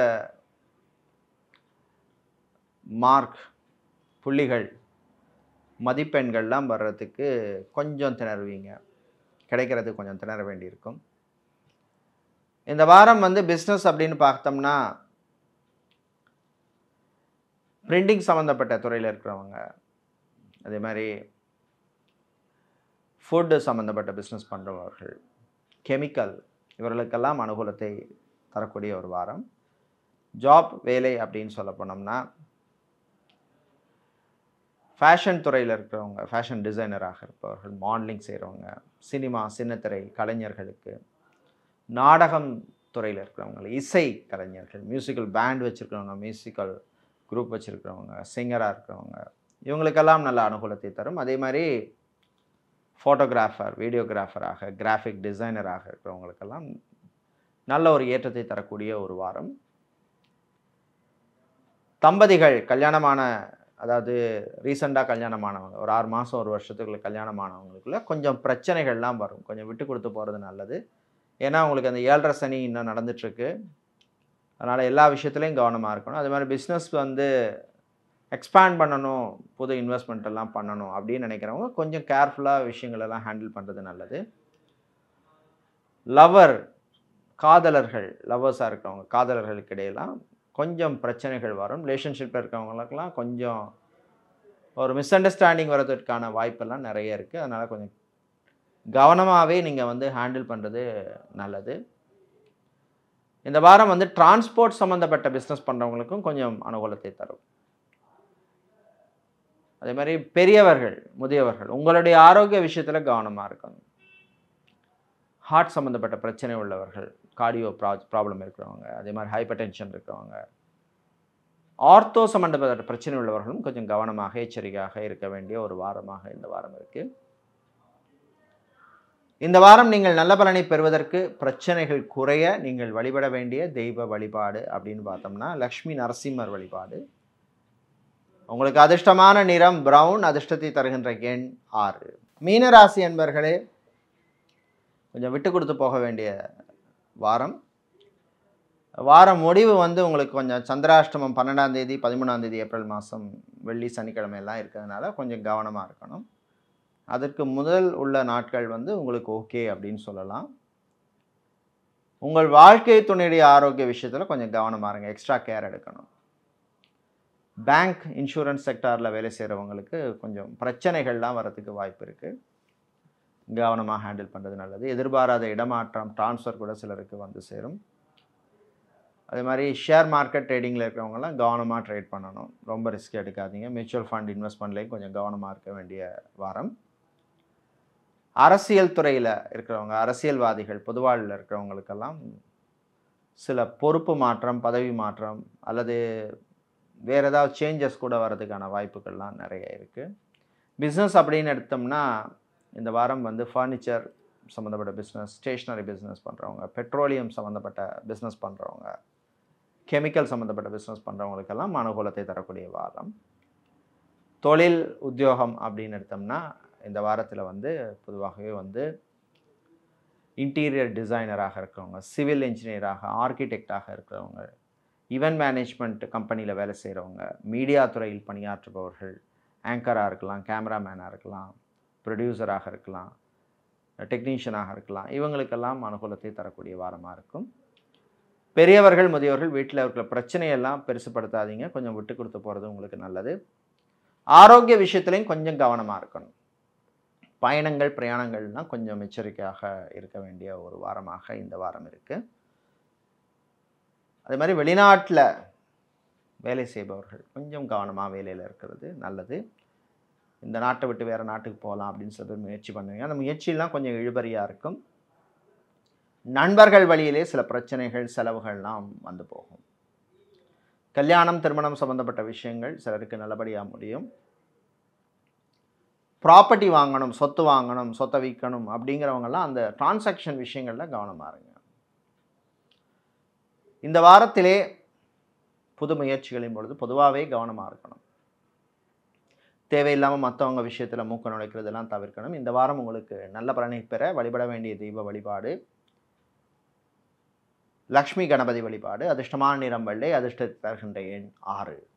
மார்க் புள்ளிகள் மதிப்பெண்கள்லாம் வர்றதுக்கு கொஞ்சம் திணறுவீங்க, கிடைக்கிறதுக்கு கொஞ்சம் திணற வேண்டியிருக்கும். இந்த வாரம் வந்து பிஸ்னஸ் அப்படின்னு பார்த்தோம்னா பிரிண்டிங் சம்மந்தப்பட்ட துறையில் இருக்கிறவங்க, அதே மாதிரி ஃபுட்டு சம்மந்தப்பட்ட பிஸ்னஸ் பண்ணுறவர்கள், கெமிக்கல், இவர்களுக்கெல்லாம் அனுகூலத்தை தரக்கூடிய ஒரு வாரம். ஜாப் வேலை அப்படின்னு சொல்ல போனோம்னா ஃபேஷன் துறையில் இருக்கிறவங்க, ஃபேஷன் டிசைனராக இருப்பவர்கள், மாடலிங் செய்கிறவங்க, சினிமா சின்னத்திரை கலைஞர்களுக்கு, நாடகம் துறையில் இருக்கிறவங்க, இசை கலைஞர்கள், மியூசிக்கல் பேண்ட் வச்சுருக்கிறவங்க, மியூசிக்கல் குரூப் வச்சுருக்கிறவங்க, சிங்கராக இருக்கிறவங்க, இவங்களுக்கெல்லாம் நல்ல அனுகூலத்தை தரும். அதே மாதிரி ஃபோட்டோகிராஃபர், வீடியோகிராஃபராக, கிராஃபிக் டிசைனராக இருக்கிறவங்களுக்கெல்லாம் நல்ல ஒரு ஏற்றத்தை தரக்கூடிய ஒரு வாரம். தம்பதிகள் கல்யாணமான, அதாவது ரீசெண்டாக கல்யாணமானவங்க, ஒரு 6 மாதம் 1 வருஷத்துக்குள்ள கல்யாணமானவங்களுக்குள்ள கொஞ்சம் பிரச்சனைகள்லாம் வரும். கொஞ்சம் விட்டு கொடுத்து போகிறது நல்லது. ஏன்னா உங்களுக்கு அந்த 7.5 சனி இன்னும் நடந்துட்டுருக்கு. அதனால் எல்லா விஷயத்துலையும் கவனமாக இருக்கணும். அது மாதிரி பிஸ்னஸ் வந்து எக்ஸ்பேண்ட் பண்ணணும், புது இன்வெஸ்ட்மெண்ட் எல்லாம் பண்ணணும் அப்படின்னு நினைக்கிறவங்க கொஞ்சம் கேர்ஃபுல்லாக விஷயங்களெல்லாம் ஹேண்டில் பண்ணுறது நல்லது. காதலர்கள், லவ்வர்ஸாக இருக்கிறவங்க, காதலர்களுக்கு இடையெல்லாம் கொஞ்சம் பிரச்சனைகள் வரும். ரிலேஷன்ஷிப்பில் இருக்கிறவங்களுக்கெல்லாம் கொஞ்சம் ஒரு மிஸ் அண்டர்ஸ்டாண்டிங் வர்றதுக்கான வாய்ப்பெல்லாம் நிறைய இருக்குது. அதனால் கொஞ்சம் கவனமாகவே நீங்கள் வந்து ஹேண்டில் பண்ணுறது நல்லது. இந்த வாரம் வந்து டிரான்ஸ்போர்ட் சம்மந்தப்பட்ட பிஸ்னஸ் பண்ணுறவங்களுக்கும் கொஞ்சம் அனுகூலத்தை தரும். அதே மாதிரி பெரியவர்கள், முதியவர்கள், உங்களுடைய ஆரோக்கிய விஷயத்தில் கவனமாக இருக்கணும். ஹார்ட் சம்மந்தப்பட்ட பிரச்சனை உள்ளவர்கள், கார்டியோ ப்ராப்ளம் இருக்கிறவங்க, அதே மாதிரி ஹைப்பர் டென்ஷன் இருக்கிறவங்க, ஆர்த்தோ சம்மந்தப்பட்ட பிரச்சனை உள்ளவர்களும் கொஞ்சம் கவனமாக எச்சரிக்கையாக இருக்க வேண்டிய ஒரு வாரமாக இந்த வாரம் இருக்குது. இந்த வாரம் நீங்கள் நல்ல பலனை பெறுவதற்கு, பிரச்சனைகள் குறைய நீங்கள் வழிபட வேண்டிய தெய்வ வழிபாடு அப்படின்னு பார்த்தோம்னா லக்ஷ்மி நரசிம்மர் வழிபாடு. உங்களுக்கு அதிர்ஷ்டமான நிறம் பிரவுன், அதிர்ஷ்டத்தை தருகின்ற எண் 6. மீனராசி அன்பர்களே, கொஞ்சம் விட்டு கொடுத்து போக வேண்டிய வாரம். வாரம் முடிவு வந்து உங்களுக்கு கொஞ்சம் சந்திராஷ்டமம் 12ஆம் தேதி 13ஆம் தேதி ஏப்ரல் மாதம் வெள்ளி சனிக்கிழமை எல்லாம் இருக்கிறதுனால கொஞ்சம் கவனமாக இருக்கணும். அதற்கு முதல் உள்ள நாட்கள் வந்து உங்களுக்கு ஓகே அப்படின்னு சொல்லலாம். உங்கள் வாழ்க்கை துணையுடைய ஆரோக்கிய விஷயத்தில் கொஞ்சம் கவனமாக இருங்க, எக்ஸ்ட்ரா கேர் எடுக்கணும். பேங்க், இன்சூரன்ஸ் செக்டாரில் வேலை செய்கிறவங்களுக்கு கொஞ்சம் பிரச்சனைகள்லாம் வரதுக்கு வாய்ப்பு இருக்குது. கவனமாக ஹேண்டில் பண்ணுறது நல்லது. எதிர்பாராத இடமாற்றம், ட்ரான்ஸ்ஃபர் கூட சிலருக்கு வந்து சேரும். அதே மாதிரி ஷேர் மார்க்கெட் ட்ரேடிங்கில் இருக்கிறவங்கலாம் கவனமாக ட்ரேட் பண்ணணும், ரொம்ப ரிஸ்க் எடுக்காதீங்க. மியூச்சுவல் ஃபண்ட் இன்வெஸ்ட்மெண்ட்லேயும் கொஞ்சம் கவனமாக இருக்க வேண்டிய வாரம். அரசியல் துறையில் இருக்கிறவங்க, அரசியல்வாதிகள், பொதுவாழ்வில் இருக்கிறவங்களுக்கெல்லாம் சில பொறுப்பு மாற்றம், பதவி மாற்றம் அல்லது வேறு ஏதாவது சேஞ்சஸ் கூட வர்றதுக்கான வாய்ப்புகள்லாம் நிறைய இருக்குது. பிஸ்னஸ் அப்படின்னு எடுத்தோம்னா இந்த வாரம் வந்து ஃபர்னிச்சர் சம்மந்தப்பட்ட பிஸ்னஸ், ஸ்டேஷ்னரி பிஸ்னஸ் பண்ணுறவங்க, பெட்ரோலியம் சம்மந்தப்பட்ட பிஸ்னஸ் பண்ணுறவங்க, கெமிக்கல் சம்மந்தப்பட்ட பிஸ்னஸ் பண்ணுறவங்களுக்கெல்லாம் அனுகூலத்தை தரக்கூடிய வாரம். தொழில், உத்தியோகம் அப்படின்னு எடுத்தோம்னா இந்த வாரத்தில் வந்து பொதுவாகவே வந்து இன்டீரியர் டிசைனராக இருக்கிறவங்க, சிவில் இன்ஜினியராக, ஆர்கிடெக்டாக இருக்கிறவங்க, ஈவென்ட் மேனேஜ்மெண்ட் கம்பெனியில் வேலை செய்கிறவங்க, மீடியா துறையில் பணியாற்றுபவர்கள், ஆங்கராக இருக்கலாம், கேமராமேனாக இருக்கலாம், ப்ரொடியூசராக இருக்கலாம், டெக்னீஷியனாக இருக்கலாம், இவங்களுக்கெல்லாம் அனுகூலத்தை தரக்கூடிய வாரமாக இருக்கும். பெரியவர்கள், முதியவர்கள் வீட்டில் இருக்கிற பிரச்சனையெல்லாம் பெருசுப்படுத்தாதீங்க, கொஞ்சம் விட்டு கொடுத்து போகிறது உங்களுக்கு நல்லது. ஆரோக்கிய விஷயத்துலையும் கொஞ்சம் கவனமாக இருக்கணும். பயணங்கள், பிரயாணங்கள்லாம் கொஞ்சம் எச்சரிக்கையாக இருக்க வேண்டிய ஒரு வாரமாக இந்த வாரம் இருக்குது. அதே மாதிரி வெளிநாட்டில் வேலை செய்பவர்கள் கொஞ்சம் கவனமாக வேலையில் இருக்கிறது நல்லது. இந்த நாட்டை விட்டு வேறு நாட்டுக்கு போகலாம் அப்படின்னு சொல்லி முயற்சி பண்ணுவீங்க. அந்த முயற்சியெல்லாம் கொஞ்சம் இழுபறியாக இருக்கும். நண்பர்கள் வழியிலே சில பிரச்சனைகள், செலவுகள்லாம் வந்து போகும். கல்யாணம், திருமணம் சம்பந்தப்பட்ட விஷயங்கள் சிலருக்கு நல்லபடியாக முடியும். ப்ராப்பர்ட்டி வாங்கணும், சொத்து வாங்கணும், சொத்தை விற்கணும் அப்படிங்கிறவங்கெல்லாம் அந்த டிரான்சாக்ஷன் விஷயங்களில் கவனமாக இருங்க. இந்த வாரத்திலே புது முயற்சிகளின் பொழுது பொதுவாகவே கவனமாக இருக்கணும். தேவையில்லாமல் மற்றவங்க விஷயத்தில் மூக்க நுழைக்கிறதெல்லாம் தவிர்க்கணும். இந்த வாரம் உங்களுக்கு நல்ல பலனை பெற வழிபட வேண்டிய தெய்வ வழிபாடு லக்ஷ்மி கணபதி வழிபாடு. அதிர்ஷ்டமான நிறம் வெள்ளை. அதிர்ஷ்டத்தை தருகின்ற எண் 6.